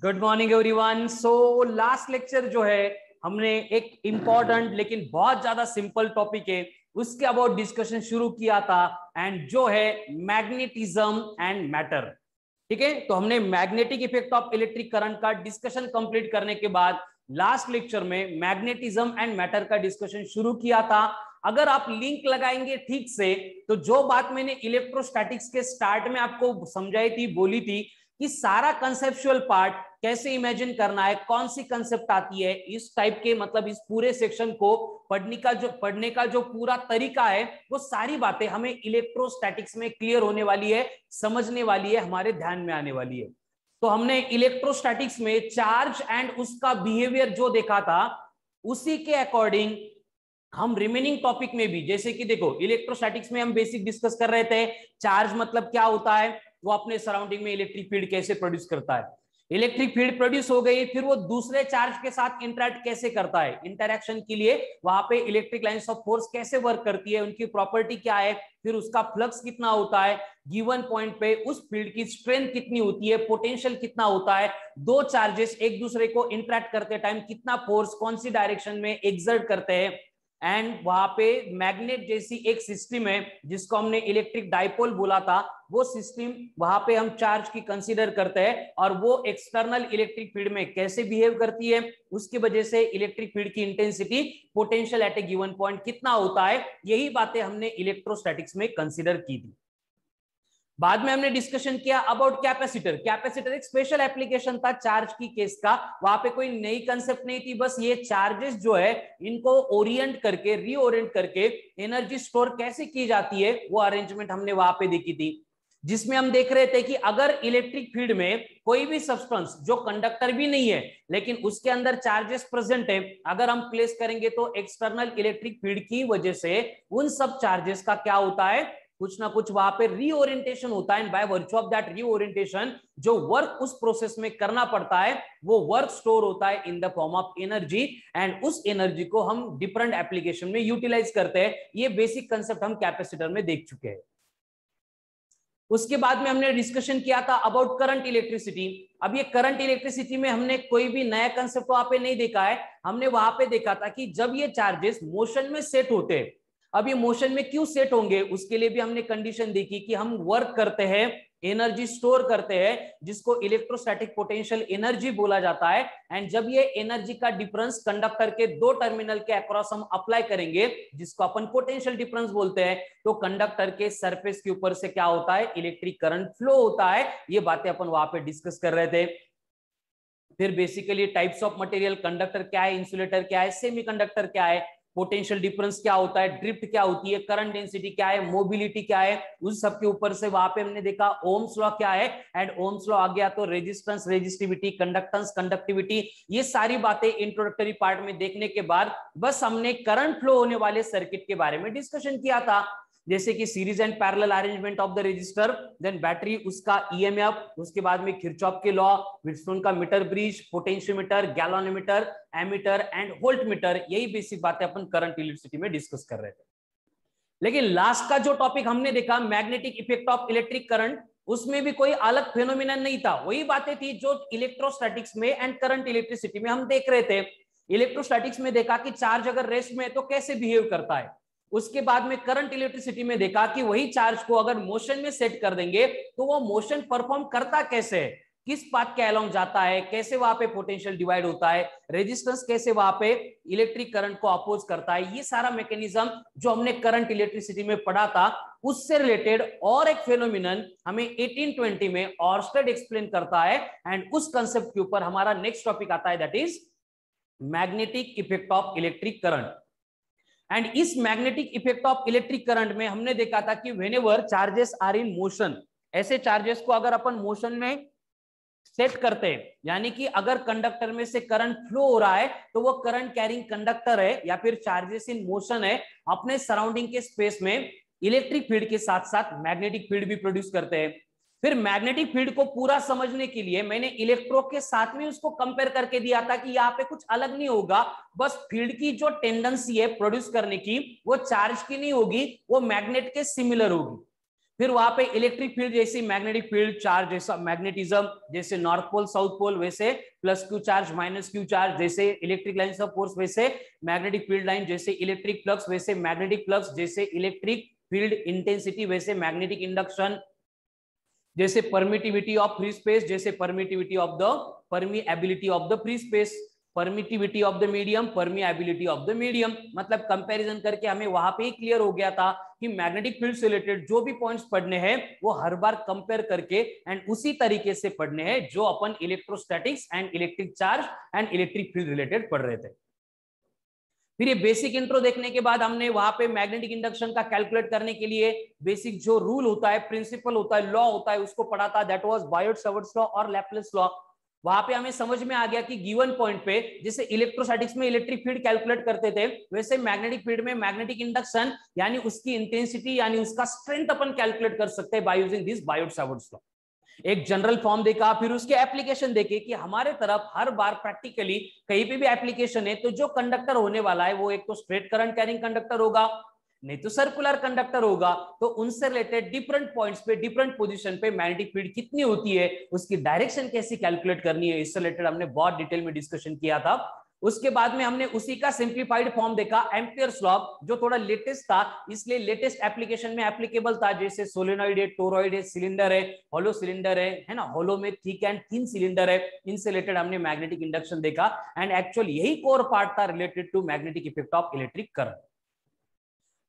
Good morning everyone. So last lecture जो है हमने एक इंपॉर्टेंट लेकिन बहुत ज्यादा सिंपल टॉपिक है उसके अबाउट डिस्कशन शुरू किया था एंड जो है मैग्नेटिज्म एंड मैटर। ठीक है, तो हमने magnetic effect of electric current का डिस्कशन कंप्लीट करने के बाद लास्ट लेक्चर में मैग्नेटिज्म एंड मैटर का डिस्कशन शुरू किया था। अगर आप लिंक लगाएंगे ठीक से तो जो बात मैंने इलेक्ट्रोस्टैटिक्स के स्टार्ट में आपको समझाई थी, बोली थी कि सारा कंसेप्चुअल पार्ट कैसे इमेजिन करना है, कौन सी कंसेप्ट आती है, इस टाइप के मतलब इस पूरे सेक्शन को पढ़ने का जो पूरा तरीका है वो सारी बातें हमें इलेक्ट्रोस्टैटिक्स में क्लियर होने वाली है, समझने वाली है, हमारे ध्यान में आने वाली है। तो हमने इलेक्ट्रोस्टैटिक्स में चार्ज एंड उसका बिहेवियर जो देखा था उसी के अकॉर्डिंग हम रिमेनिंग टॉपिक में भी, जैसे कि देखो इलेक्ट्रोस्टैटिक्स में हम बेसिक डिस्कस कर रहे थे चार्ज मतलब क्या होता है, वो अपने सराउंडिंग में इलेक्ट्रिक फील्ड कैसे प्रोड्यूस करता है, इलेक्ट्रिक फील्ड प्रोड्यूस हो गई फिर वो दूसरे चार्ज के साथ इंटरैक्ट कैसे करता है, इंटरैक्शन के लिए वहां पे इलेक्ट्रिक लाइंस ऑफ फोर्स कैसे वर्क करती है, उनकी प्रॉपर्टी क्या है, फिर उसका फ्लक्स कितना होता है, गिवन पॉइंट पे उस फील्ड की स्ट्रेंथ कितनी होती है, पोटेंशियल कितना होता है, दो चार्जेस एक दूसरे को इंटरैक्ट करते टाइम कितना फोर्स कौन सी डायरेक्शन में एक्सर्ट करते हैं, एंड वहां पे मैग्नेट जैसी एक सिस्टम है जिसको हमने इलेक्ट्रिक डाइपोल बोला था, वो सिस्टम वहां पे हम चार्ज की कंसीडर करते हैं और वो एक्सटर्नल इलेक्ट्रिक फील्ड में कैसे बिहेव करती है, उसकी वजह से इलेक्ट्रिक फील्ड की intensity, potential at A given point कितना होता है, यही बातें हमने इलेक्ट्रोस्टैटिक्स में कंसीडर की थी। बाद में हमने डिस्कशन किया अबाउट कैपेसिटर। कैपेसिटर एक स्पेशल एप्लीकेशन था चार्ज की केस का, वहां पे कोई नई कंसेप्ट नहीं थी, बस ये चार्जेस जो है इनको ओरिएंट करके रीओरिएंट करके एनर्जी स्टोर कैसे की जाती है वो अरेंजमेंट हमने वहां पे देखी थी, जिसमें हम देख रहे थे कि अगर इलेक्ट्रिक फील्ड में कोई भी सब्सटेंस जो कंडक्टर भी नहीं है लेकिन उसके अंदर चार्जेस प्रेजेंट है, अगर हम प्लेस करेंगे तो एक्सटर्नल इलेक्ट्रिक फील्ड की वजह से उन सब चार्जेस का क्या होता है, कुछ ना कुछ वहां पे रीओरिएंटेशन होता है, bye virtue of that reorientation जो वर्क उस प्रोसेस में करना पड़ता है वो वर्क स्टोर होता है in the form of energy, and उस एनर्जी को हम डिफरेंट एप्लीकेशन में यूटिलाइज करते हैं। ये बेसिक कंसेप्ट हम कैपेसिटर में देख चुके हैं। उसके बाद में हमने डिस्कशन किया था अबाउट करंट इलेक्ट्रिसिटी। अब ये करंट इलेक्ट्रिसिटी में हमने कोई भी नया कंसेप्ट वहां पे नहीं देखा है, हमने वहां पे देखा था कि जब ये चार्जेस मोशन में सेट होते हैं, अब ये मोशन में क्यों सेट होंगे उसके लिए भी हमने कंडीशन देखी कि हम वर्क करते हैं, एनर्जी स्टोर करते हैं जिसको इलेक्ट्रोस्टैटिक पोटेंशियल एनर्जी बोला जाता है, एंड जब ये एनर्जी का डिफरेंस कंडक्टर के दो टर्मिनल के अक्रॉस हम अप्लाई करेंगे जिसको अपन पोटेंशियल डिफरेंस बोलते हैं, तो कंडक्टर के सरफेस के ऊपर से क्या होता है, इलेक्ट्रिक करंट फ्लो होता है। ये बातें अपन वहां पे डिस्कस कर रहे थे। फिर basically types of material, conductor क्या है, इंसुलेटर क्या है, सेमीकंडक्टर क्या है, पोटेंशियल डिफरेंस क्या होता है, ड्रिफ्ट क्या होती है, करंट डेंसिटी क्या है, मोबिलिटी क्या है, उस सब के ऊपर से वहां पे हमने देखा ओम्स लॉ क्या है, एंड ओम्स लॉ आ गया तो रेजिस्टेंस, रेजिस्टिविटी, कंडक्टेंस, कंडक्टिविटी, ये सारी बातें इंट्रोडक्टरी पार्ट में देखने के बाद बस हमने करंट फ्लो होने वाले सर्किट के बारे में डिस्कशन किया था, जैसे कि series and parallel arrangement of the resistor, then battery, उसका ईएमएफ, उसके बाद में किरचॉफ के लॉ, व्हिटस्टोन का meter bridge, potentiometer, galvanometer, ammeter and voltmeter, यही बेसिक बातें अपन करंट इलेक्ट्रिसिटी में डिस्कस कर रहे थे। लेकिन लास्ट का जो टॉपिक हमने देखा magnetic effect of electric current, उसमें भी कोई अलग फेनोमेना नहीं था, वही बातें थी जो इलेक्ट्रोस्टैटिक्स में एंड करंट इलेक्ट्रिसिटी में हम देख रहे थे। इलेक्ट्रोस्टैटिक्स में देखा कि चार्ज अगर रेस्ट में है तो कैसे बिहेव करता है, उसके बाद में करंट इलेक्ट्रिसिटी में देखा कि वही चार्ज को अगर मोशन में सेट कर देंगे तो वो मोशन परफॉर्म करता कैसे है, किस पाथ के अलोंग जाता है, कैसे वहां पे पोटेंशियल डिवाइड होता है, रेजिस्टेंस कैसे वहां पे इलेक्ट्रिक करंट को अपोज करता है, ये सारा मैकेनिज्म जो हमने करंट इलेक्ट्रिसिटी में पढ़ा था उससे रिलेटेड और एक फेनोमेनन हमें 1820 में ऑर्स्टेड एक्सप्लेन करता है, एंड उस कंसेप्ट के ऊपर हमारा नेक्स्ट टॉपिक आता है, that is magnetic effect of electric current. And इस magnetic effect of electric current में हमने देखा था कि whenever charges are in motion, ऐसे चार्जेस को अगर अपन मोशन में सेट करते हैं, यानी कि अगर कंडक्टर में से करंट फ्लो हो रहा है तो वो करंट कैरिंग कंडक्टर है या फिर चार्जेस इन मोशन है, अपने सराउंडिंग के स्पेस में इलेक्ट्रिक फील्ड के साथ साथ मैग्नेटिक फील्ड भी प्रोड्यूस करते हैं। फिर मैग्नेटिक फील्ड को पूरा समझने के लिए मैंने इलेक्ट्रो के साथ में उसको कंपेयर करके दिया था कि यहाँ पे कुछ अलग नहीं होगा, बस फील्ड की जो टेंडेंसी है प्रोड्यूस करने की वो चार्ज की नहीं होगी, वो मैग्नेट के सिमिलर होगी। फिर वहां पे इलेक्ट्रिक फील्ड जैसी मैग्नेटिक फील्ड, चार्ज जैसा मैग्नेटिज्म, जैसे नॉर्थ पोल साउथ पोल वैसे plus Q charge minus Q charge, जैसे इलेक्ट्रिक लाइंस ऑफ फोर्स वैसे मैग्नेटिक फील्ड लाइन, जैसे इलेक्ट्रिक फ्लक्स वैसे मैग्नेटिक फ्लक्स, जैसे इलेक्ट्रिक फील्ड इंटेंसिटी वैसे मैग्नेटिक इंडक्शन, जैसे परमिटिविटी ऑफ फ्री स्पेस जैसे permittivity of the permeability of the free space, permittivity of the medium permeability of the medium. मतलब comparison करके हमें वहां पे ही क्लियर हो गया था कि मैग्नेटिक फील्ड से रिलेटेड जो भी पॉइंट्स पढ़ने हैं वो हर बार कंपेयर करके एंड उसी तरीके से पढ़ने हैं जो अपन electrostatics and electric charge and electric field related पढ़ रहे थे। फिर ये बेसिक इंट्रो देखने के बाद हमने वहां पे मैग्नेटिक इंडक्शन का कैलकुलेट करने के लिए बेसिक जो रूल होता है, प्रिंसिपल होता है, लॉ होता है, उसको पढ़ा था। दैट वाज बायोट-सवर्ट्स लॉ और लैपलेस लॉ। वहां पे हमें समझ में आ गया कि गिवन पॉइंट पे जैसे इलेक्ट्रोस्टैटिक्स में इलेक्ट्रिक फील्ड कैलकुलेट करते थे, वैसे मैग्नेटिक फील्ड में मैग्नेटिक इंडक्शन यानी उसकी इंटेंसिटी यानी उसका स्ट्रेंथ अपन कैलकुलेट कर सकते हैं बाय यूजिंग दिस बायोट-सवर्ट्स लॉ। एक जनरल फॉर्म देखा, फिर उसके एप्लीकेशन देखे कि हमारे तरफ हर बार प्रैक्टिकली कहीं पे भी एप्लीकेशन है तो जो कंडक्टर होने वाला है वो एक तो स्ट्रेट करंट कैरिंग कंडक्टर होगा, नहीं तो सर्कुलर कंडक्टर होगा। तो उनसे रिलेटेड डिफरेंट पॉइंट्स पे डिफरेंट पोजीशन पे मैग्नेटिक फील्ड कितनी होती है, उसकी डायरेक्शन कैसी कैलकुलेट करनी है, इससे रिलेटेड हमने बहुत डिटेल में डिस्कशन किया था। उसके बाद में हमने उसी का सिंप्लीफाइड फॉर्म देखा, एम्पियर्स लॉ, जो थोड़ा लेटेस्ट था इसलिए लेटेस्ट एप्लीकेशन में एप्लीकेबल था, जैसे सोलेनॉइड है, टोरॉइड है, सिलेंडर है, होलो सिलेंडर है ना, होलो में थिक एंड थिन सिलेंडर है, इनसे रिलेटेड हमने मैग्नेटिक इंडक्शन देखा। एंड एक्चुअल यही कोर पार्ट था related to magnetic effect of electric current.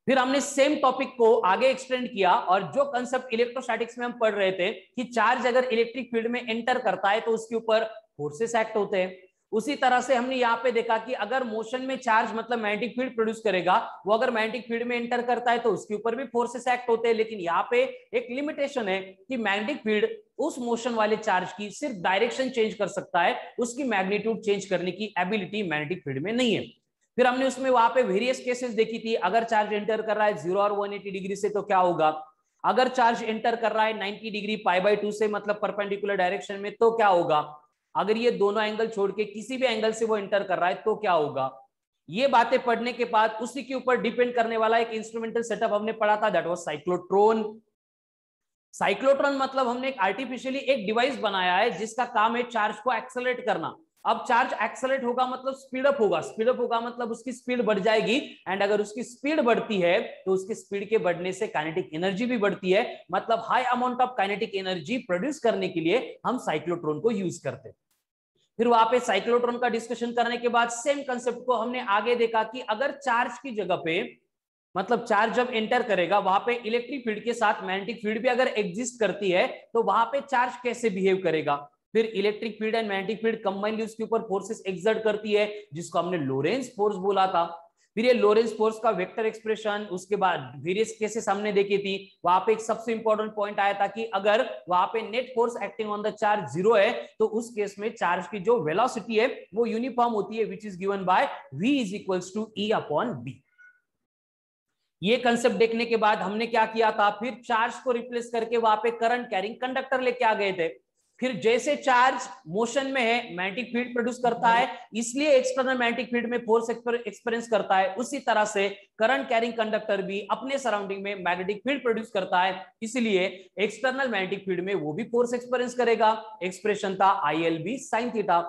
फिर हमने सेम टॉपिक को आगे एक्सटेंड किया और जो कंसेप्ट इलेक्ट्रोस्टैटिक्स में हम पढ़ रहे थे कि चार्ज अगर इलेक्ट्रिक फील्ड में एंटर करता है तो उसके ऊपर फोर्सेस एक्ट होते हैं, उसी तरह से हमने यहाँ पे देखा कि अगर मोशन में चार्ज मतलब मैग्नेटिक फील्ड प्रोड्यूस करेगा, वो अगर मैग्नेटिक फील्ड में एंटर करता है तो उसके ऊपर भी फोर्सेस एक्ट होते हैं। लेकिन यहाँ पे एक लिमिटेशन है कि मैग्नेटिक फील्ड उस मोशन वाले चार्ज की सिर्फ डायरेक्शन चेंज कर सकता है, उसकी मैग्नीट्यूड चेंज करने की एबिलिटी मैग्नेटिक फील्ड में नहीं है। फिर हमने उसमें वहां पे वेरियस केसेस देखी थी, अगर चार्ज एंटर कर रहा है 0 और 180 डिग्री से तो क्या होगा, अगर चार्ज एंटर कर रहा है 90 डिग्री π/2 से मतलब परपेंडिकुलर डायरेक्शन में तो क्या होगा, अगर ये दोनों एंगल छोड़ के किसी भी एंगल से वो एंटर कर रहा है तो क्या होगा। ये बातें पढ़ने के बाद उसी के ऊपर डिपेंड करने वाला एक इंस्ट्रूमेंटल सेटअप हमने पढ़ा था, दैट वाज साइक्लोट्रॉन। साइक्लोट्रॉन मतलब हमने एक आर्टिफिशियली एक डिवाइस बनाया है जिसका काम है चार्ज को एक्सेलरेट करना। अब चार्ज एक्सेलरेट होगा मतलब स्पीड अप होगा, स्पीड अप होगा मतलब उसकी स्पीड बढ़ जाएगी, एंड अगर उसकी स्पीड बढ़ती है तो उसकी स्पीड के बढ़ने से काइनेटिक एनर्जी भी बढ़ती है, मतलब high amount of kinetic energy produce करने के लिए हम साइक्लोट्रॉन को यूज करते हैं। फिर वहां पे साइक्लोट्रॉन का डिस्कशन करने के बाद सेम कंसेप्ट को हमने आगे देखा कि अगर चार्ज की जगह पे मतलब चार्ज जब एंटर करेगा वहां पे इलेक्ट्रिक फील्ड के साथ मैग्नेटिक फील्ड भी अगर एग्जिस्ट करती है तो वहां पे चार्ज कैसे बिहेव करेगा। फिर electric field and magnetic field combinedly उसके ऊपर फोर्सेस एक्सर्ट करती है जिसको हमने लोरेंज फोर्स बोला था। फिर ये लोरेंज फोर्स का वेक्टर एक्सप्रेशन, उसके बाद वेरियस केसेस हमने देखी थी। वहां पे एक सबसे इंपॉर्टेंट पॉइंट आया था कि अगर वहां पे net force acting on the charge 0 है तो उस केस में चार्ज की जो वेलोसिटी है वो यूनिफॉर्म होती है, which is given by v is two E upon b। ये कंसेप्ट देखने के बाद हमने क्या किया था, फिर चार्ज को रिप्लेस करके वहां पे करंट कैरिंग कंडक्टर लेके आ गए थे। फिर जैसे चार्ज मोशन में है मैग्नेटिक फील्ड प्रोड्यूस करता है इसलिए एक्सटर्नल मैग्नेटिक फील्ड में फोर्स एक्सपीरियंस करता है, उसी तरह से करंट कैरिंग कंडक्टर भी अपने सराउंडिंग में मैग्नेटिक फील्ड प्रोड्यूस करता है, इसलिए एक्सटर्नल मैग्नेटिक फील्ड में वो भी फोर्स एक्सपीरियंस करेगा। एक्सप्रेशन था ILB sin थीटा।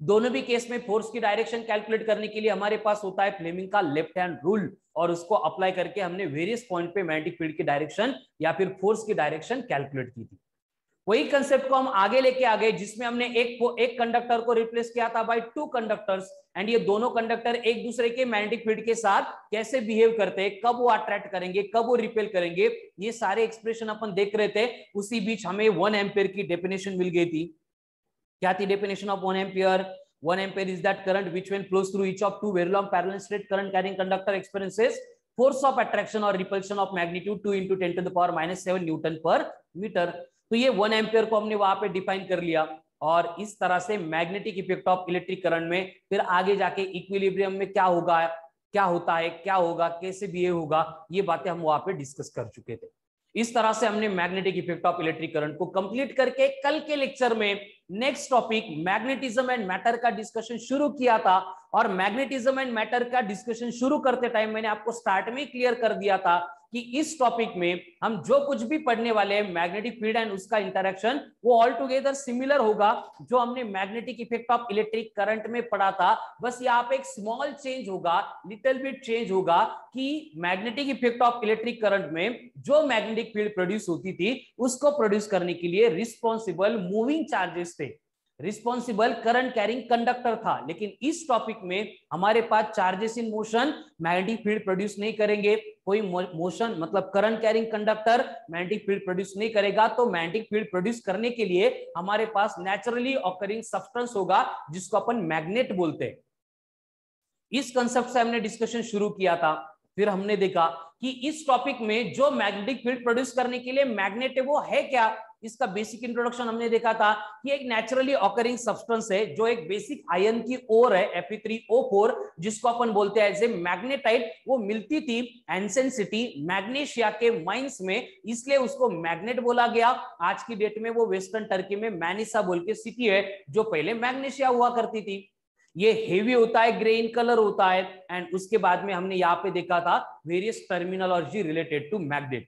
दोनों भी केस में फोर्स की डायरेक्शन कैलकुलेट करने के लिए हमारे पास होता है फ्लेमिंग का लेफ्ट हैंड रूल, और उसको अप्लाई करके हमने वेरियस पॉइंट पे मैग्नेटिक फील्ड की डायरेक्शन या फिर फोर्स की डायरेक्शन कैलकुलेट की थी। वही कंसेप्ट को हम आगे लेके आ गए जिसमें हमने एक कंडक्टर को रिप्लेस किया था बाय 2 कंडक्टर्स, एंड ये दोनों कंडक्टर एक दूसरे के मैग्नेटिक फील्ड के साथ कैसे बिहेव करते हैं, कब वो अट्रैक्ट करेंगे, कब वो रिपेल करेंगे, ये सारे एक्सप्रेशन अपन देख रहे थे। उसी बीच हमें 1 एम्पियर की डेफिनेशन मिल गई थी। क्या थी definition of 1 ampere? 1 ampere is that current which when flows through each of two very long parallel straight current carrying conductor experiences force of attraction or repulsion of magnitude 2 into 10 to the power minus 7 Newton per meter। तो ये 1 ampere को हमने वहां पे define कर लिया, और इस तरह से magnetic effect of electric current में फिर आगे जाके इक्विलिब्रियम में क्या होगा, क्या होता है, क्या होगा, कैसे बिहेव होगा, ये बातें हम वहां पे डिस्कस कर चुके थे। इस तरह से हमने magnetic effect of electric current को कंप्लीट करके कल के लेक्चर में next topic magnetism and matter का डिस्कशन शुरू किया था, और मैग्नेटिज्म एंड मैटर का डिस्कशन शुरू करते टाइम मैंने आपको स्टार्ट में क्लियर कर दिया था कि इस टॉपिक में हम जो कुछ भी पढ़ने वाले हैं मैग्नेटिक फील्ड एंड उसका इंटरेक्शन, वो ऑल टुगेदर सिमिलर होगा जो हमने magnetic effect of electric current में पढ़ा था। बस यहाँ पे एक स्मॉल चेंज होगा, लिटिल बिट चेंज होगा कि magnetic effect of electric current में जो मैग्नेटिक फील्ड प्रोड्यूस होती थी उसको प्रोड्यूस करने के लिए रिस्पॉन्सिबल मूविंग चार्जेस थे, रिस्पॉन्सिबल करंट कैरिंग कंडक्टर था। लेकिन इस टॉपिक में हमारे पास charges in motion magnetic field produce नहीं करेंगे, कोई मोशन मतलब current carrying conductor magnetic field produce नहीं करेगा। तो मैग्नेटिक फील्ड प्रोड्यूस करने के लिए हमारे पास नेचुरली ऑकरिंग सब्सटेंस होगा जिसको अपन मैग्नेट बोलते हैं। इस कंसेप्ट से हमने डिस्कशन शुरू किया था। फिर हमने देखा कि इस टॉपिक में जो मैग्नेटिक फील्ड प्रोड्यूस करने के लिए मैग्नेट है वो है क्या, इसका बेसिक इंट्रोडक्शन हमने देखा था कि एक नेचुरली ऑकरिंग सब्सटेंस है जो एक बेसिक आयन की ओर है Fe3O4 जिसको अपन बोलते हैं एज ए मैग्नेटाइट। वो मिलती थी एंशिएंट सिटी मैग्नेशिया के माइंस में, इसलिए उसको मैग्नेट बोला गया। आज की डेट में वो वेस्टर्न टर्की में मैनिसा बोल के सिटी है जो पहले मैग्नेशिया हुआ करती थी। ये हेवी होता है, ग्रे इन कलर होता है। एंड उसके बाद में हमने यहाँ पे देखा था various terminology related to magnet.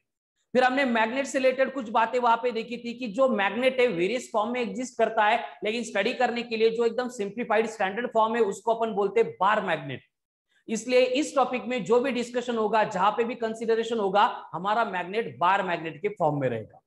फिर हमने मैग्नेट से रिलेटेड कुछ बातें वहां पे देखी थी कि जो मैग्नेट है वेरियस फॉर्म में एग्जिस्ट करता है, लेकिन स्टडी करने के लिए जो एकदम सिंप्लीफाइड स्टैंडर्ड फॉर्म है उसको अपन बोलते हैं बार मैग्नेट। इसलिए इस टॉपिक में जो भी डिस्कशन होगा, जहां पे भी कंसिडरेशन होगा, हमारा मैग्नेट बार मैग्नेट के फॉर्म में रहेगा।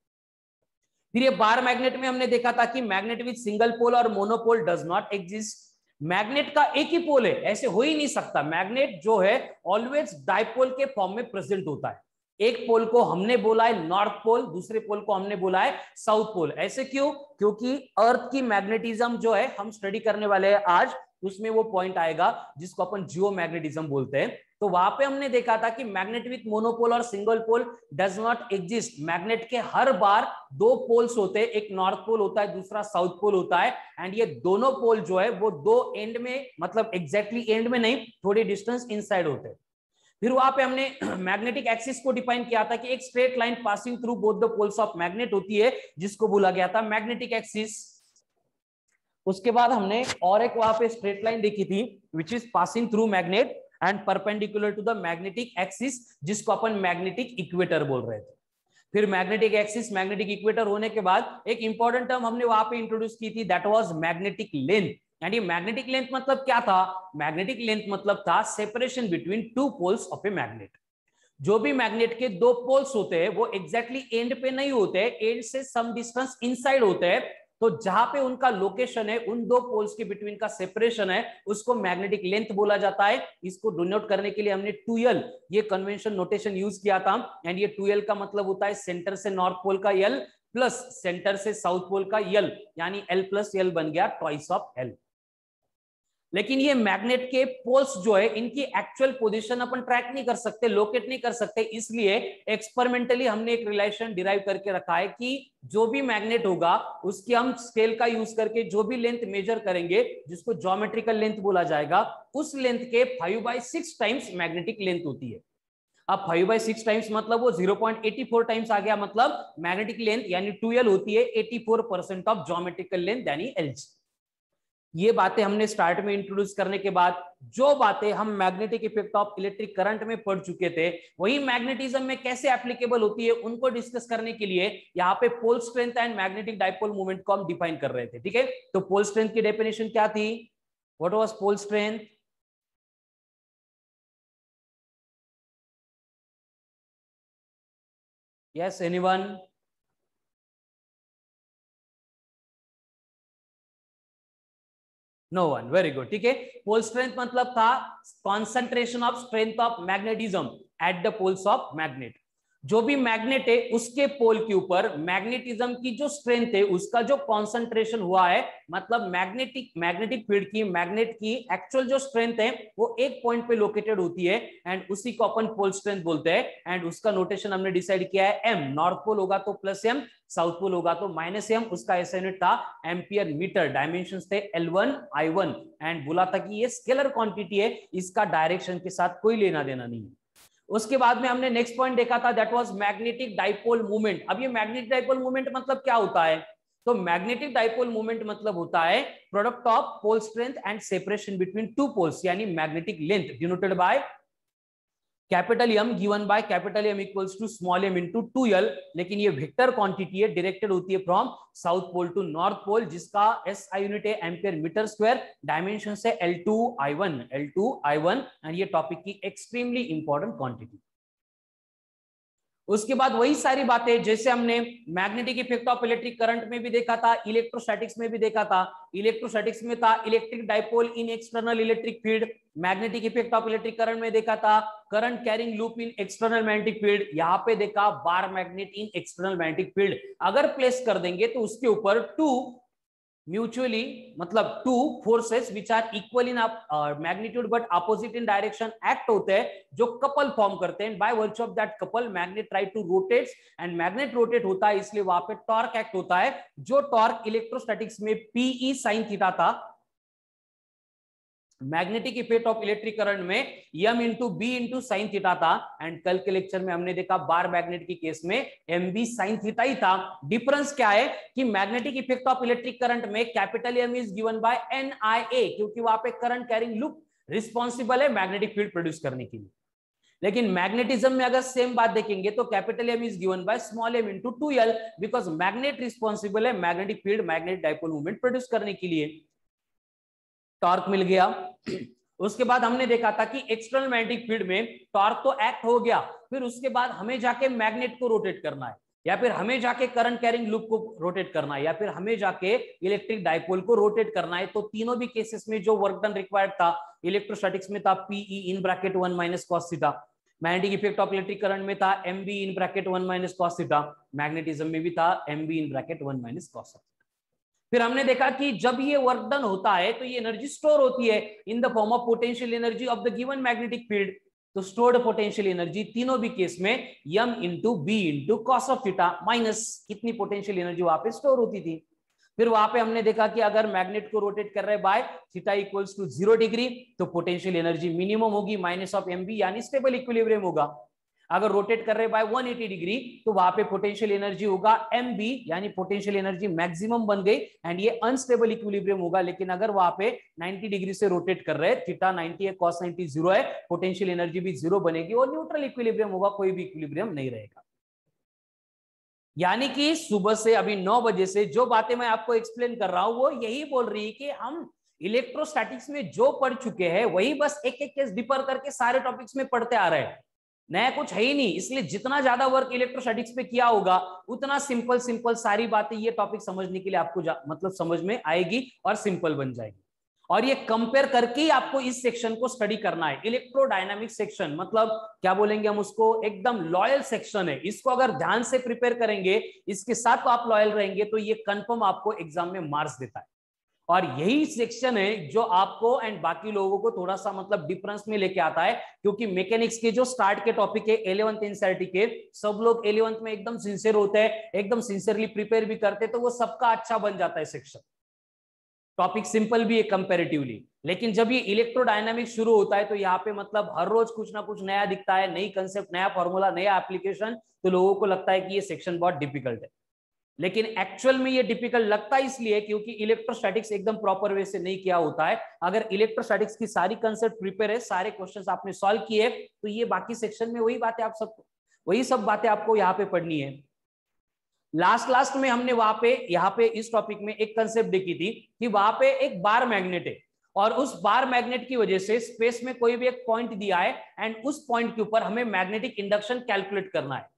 फिर ये बार मैग्नेट में हमने देखा था कि मैग्नेट विद सिंगल पोल और monopole does not exist. Magnet का एक ही पोल है, ऐसे हो ही नहीं सकता। मैग्नेट जो है ऑलवेज डाइपोल के फॉर्म में प्रेजेंट होता है। एक पोल को हमने बोला है नॉर्थ पोल, दूसरे पोल को हमने बोला है साउथ पोल। ऐसे क्यों? क्योंकि अर्थ की मैग्नेटिज्म जो है हम स्टडी करने वाले हैं आज, उसमें वो पॉइंट आएगा जिसको अपन जियो मैग्नेटिज्म बोलते हैं। तो वहां पे हमने देखा था कि मैग्नेट विथ मोनोपोल और single pole does not exist. Magnet के हर बार दो पोल्स होते हैं, एक नॉर्थ पोल होता है, दूसरा साउथ पोल होता है। एंड ये दोनों पोल जो है वो दो एंड में, मतलब एग्जैक्टली एंड में नहीं, थोड़ी डिस्टेंस इनसाइड होते हैं। फिर वहां पे हमने मैग्नेटिक एक्सिस को डिफाइन किया था कि एक straight line passing through both the poles of magnet होती है जिसको बोला गया था मैग्नेटिक एक्सिस। उसके बाद हमने और एक वहां पे स्ट्रेट लाइन देखी थी which is passing through magnet and perpendicular to the magnetic axis जिसको अपन मैग्नेटिक इक्वेटर बोल रहे थे। फिर मैग्नेटिक एक्सिस मैग्नेटिक इक्वेटर होने के बाद एक इंपॉर्टेंट टर्म हमने वहां पे इंट्रोड्यूस की थी, दैट वाज मैग्नेटिक लेंथ। यानी मैग्नेटिक लेंथ मतलब क्या था? मैग्नेटिक लेंथ मतलब था separation between two poles of a magnet. जो भी मैग्नेट के दो पोल्स होते हैं वो एग्जैक्टली एंड पे नहीं होते, एंड से सम डिस्टेंस इनसाइड होते हैं। तो जहां पे उनका लोकेशन है, उन दो पोल्स के बिटवीन का सेपरेशन है, उसको मैग्नेटिक लेंथ बोला जाता है। इसको डिनोट करने के लिए हमने 2L ये कन्वेंशन नोटेशन यूज किया था। एंड ये 2L का मतलब होता है सेंटर से नॉर्थ पोल का L प्लस सेंटर से साउथ पोल का L, यानी L प्लस L बन गया ट्वाइस ऑफ L। लेकिन ये मैग्नेट के पोल्स जो है इनकी एक्चुअल पोजीशन अपन ट्रैक नहीं कर सकते, लोकेट नहीं कर सकते। इसलिए एक्सपेरिमेंटली हमने एक रिलेशन डिराइव करके रखा है कि जो भी मैग्नेट होगा उसकी हम स्केल का यूज करके जो भी लेंथ मेजर करेंगे, जिसको ज्योमेट्रिकल लेंथ बोला जाएगा, उस लेंथ के 5/6 टाइम्स मैग्नेटिक लेंथ होती है। अब 5/6 टाइम्स मतलब वो 0.84 टाइम्स आ गया। मतलब मैग्नेटिक लेंथ यानी 2L होती है 84% ऑफ ज्योमेट्रिकल लेंथ यानी LG। ये बातें हमने स्टार्ट में इंट्रोड्यूस करने के बाद जो बातें हम magnetic effect of electric current में पढ़ चुके थे, वही मैग्नेटिज्म में कैसे एप्लीकेबल होती है उनको डिस्कस करने के लिए यहाँ पे pole strength and magnetic dipole moment को हम डिफाइन कर रहे थे। ठीक है, तो पोल स्ट्रेंथ की डेफिनेशन क्या थी? What was pole strength? Yes anyone? No one, very good. ठीक है, पोल स्ट्रेंथ मतलब था concentration of strength of magnetism at the poles of magnet. जो भी मैग्नेट है उसके पोल के ऊपर मैग्नेटिज्म की जो स्ट्रेंथ है उसका जो कॉन्सेंट्रेशन हुआ है, मतलब मैग्नेटिक फील्ड की, मैग्नेट की एक्चुअल जो स्ट्रेंथ है वो एक पॉइंट पे लोकेटेड होती है एंड उसी को अपन पोल स्ट्रेंथ बोलते हैं। एंड उसका नोटेशन हमने डिसाइड किया है M। नॉर्थ पोल होगा तो +M, साउथ पोल होगा तो -M। उसका ऐसा यूनिट था एम्पियर मीटर। डायमेंशंस थे L1 I1 एंड बोला था कि ये स्केलर क्वांटिटी है, इसका डायरेक्शन के साथ कोई लेना देना नहीं है। उसके बाद में हमने नेक्स्ट पॉइंट देखा था, that was magnetic dipole movement. अब ये मैग्नेटिक डाइपोल मूवमेंट मतलब क्या होता है? तो मैग्नेटिक डाइपोल मोमेंट मतलब होता है product of pole strength and separation between two poles, यानी magnetic length denoted by capital M given by capital M equals to small M into 2l। लेकिन ये वेक्टर क्वांटिटी है, डायरेक्टेड होती है from south pole to north pole, जिसका SI unit है ampere metre square, dimension है L2I1 and ये topic की एक्सट्रीमली इंपॉर्टेंट क्वांटिटी। उसके बाद वही सारी बातें जैसे हमने magnetic effect of electric current में भी देखा था, इलेक्ट्रोस्टैटिक्स में भी देखा था। इलेक्ट्रोस्टैटिक्स में था electric dipole in external electric field, magnetic effect of electric current में देखा था current carrying loop in external magnetic field, यहां पे देखा bar magnet in external magnetic field. अगर प्लेस कर देंगे तो उसके ऊपर टू म्यूचुअली मतलब two forces which are equal in magnitude but opposite in direction act होते हैं, जो कपल फॉर्म करते हैं। By virtue of that couple magnet try to rotate and magnet rotate होता है, इसलिए वहां पे टॉर्क एक्ट होता है, जो टॉर्क इलेक्ट्रोस्टैटिक्स में PE sin थीटा था, magnetic effect of electric current में m into B into sine theta था। एंड कल के लेक्चर में हमने देखा बार मैग्नेट की केस में MB sin थीटा ही था। डिफरेंस क्या है कि magnetic effect of electric current में capital M is given by NIA, क्योंकि वहां पे करंट कैरिंग लूप रिस्पॉन्सिबल है मैग्नेटिक फील्ड प्रोड्यूस करने के लिए। लेकिन मैग्नेटिज्म में अगर सेम बात देखेंगे तो capital M is given by small m into 2l, because magnet responsible है magnetic field magnetic dipole movement produce करने के लिए। टॉर्क मिल गया। उसके बाद हमने देखा था कि एक्सटर्नल मैग्नेटिक फील्ड में टॉर्क तो एक्ट हो गया, फिर उसके बाद हमें जाके मैग्नेट को रोटेट करना है, या फिर हमें जाके करंट कैरिंग लूप को रोटेट करना है, या फिर हमें जाके इलेक्ट्रिक डाइपोल को रोटेट करना है। तो तीनों भी केसेस में जो वर्क डन रिक्वायर्ड था, इलेक्ट्रोस्टैटिक्स में था PE in bracket 1 minus cos theta, magnetic effect of electric current में था MB in bracket 1 minus cos theta, magnetism में भी था MB in bracket 1 minus cos। फिर हमने देखा कि जब ये वर्क डन होता है तो ये एनर्जी स्टोर होती है in the form of potential energy of the given magnetic field. तो स्टोर्ड पोटेंशियल एनर्जी तीनों भी केस में m into B into cos of theta minus कितनी पोटेंशियल एनर्जी वहां पे स्टोर होती थी। फिर वहां पे हमने देखा कि अगर मैग्नेट को रोटेट कर रहे by theta equals to 0 degree तो पोटेंशियल एनर्जी मिनिमम होगी माइनस ऑफ MB, यानी स्टेबल इक्विलिब्रियम होगा। अगर रोटेट कर रहे बाय 180 डिग्री तो वहां पे पोटेंशियल एनर्जी होगा MB, यानी पोटेंशियल एनर्जी मैक्सिमम बन गई एंड ये अनस्टेबल इक्विलिब्रियम होगा। लेकिन अगर वहां पे 90 डिग्री से रोटेट कर रहे, थीटा 90 है cos 90 0 है, पोटेंशियल एनर्जी भी 0 बनेगी और न्यूट्रल इक्विलिब्रियम होगा, कोई भी इक्विलिब्रियम नहीं रहेगा। यानी कि सुबह से अभी 9 बजे से जो बातें मैं आपको एक्सप्लेन कर रहा हूं वो यही बोल रही है कि हम इलेक्ट्रोस्टैटिक्स में जो पढ़ चुके हैं वही बस एक एक केस डिफर करके सारे टॉपिक्स में पढ़ते आ रहे हैं, नया कुछ है ही नहीं। इसलिए जितना ज्यादा वर्क इलेक्ट्रोस्टैटिक्स पे किया होगा उतना सिंपल सिंपल सारी बातें ये टॉपिक समझने के लिए आपको मतलब समझ में आएगी और सिंपल बन जाएगी। और ये कंपेयर करके ही आपको इस सेक्शन को स्टडी करना है। इलेक्ट्रोडायनामिक सेक्शन मतलब क्या बोलेंगे हम उसको, एकदम लॉयल सेक्शन है। इसको अगर ध्यान से प्रिपेयर करेंगे, इसके साथ तो आप लॉयल रहेंगे तो ये कंफर्म आपको एग्जाम में मार्क्स देता है। और यही सेक्शन है जो आपको एंड बाकी लोगों को थोड़ा सा मतलब डिफरेंस में लेके आता है, क्योंकि मैकेनिक्स के जो स्टार्ट के टॉपिक है 11th एनसीईआरटी के, सब लोग 11th में एकदम सिंसियर होते हैं, एकदम सिंसियरली प्रिपेयर भी करते हैं, तो वो सबका अच्छा बन जाता है सेक्शन। टॉपिक सिंपल भी है कंपैरेटिवली। लेकिन जब ये इलेक्ट्रोडायनामिक शुरू होता है तो यहाँ पे मतलब हर रोज कुछ ना कुछ नया दिखता है, नई कंसेप्ट, नया फॉर्मूला, नया एप्लीकेशन, तो लोगों को लगता है कि ये सेक्शन बहुत डिफिकल्ट है। लेकिन एक्चुअल में ये डिफिकल्ट लगता है इसलिए क्योंकि इलेक्ट्रोस्टैटिक्स एकदम प्रॉपर वे से नहीं किया होता है। अगर इलेक्ट्रोस्टैटिक्स की सारी कंसेप्ट प्रिपेयर है, सारे क्वेश्चंस आपने सॉल्व किए, तो ये बाकी सेक्शन में वही बातें आप सबको, वही सब बातें आपको यहाँ पे पढ़नी है। लास्ट में हमने वहां पे यहाँ पे इस टॉपिक में एक कंसेप्ट देखी थी कि वहां पे एक बार मैग्नेट है और उस बार मैग्नेट की वजह से स्पेस में कोई भी एक पॉइंट दिया है एंड उस पॉइंट के ऊपर हमें मैग्नेटिक इंडक्शन कैलकुलेट करना है।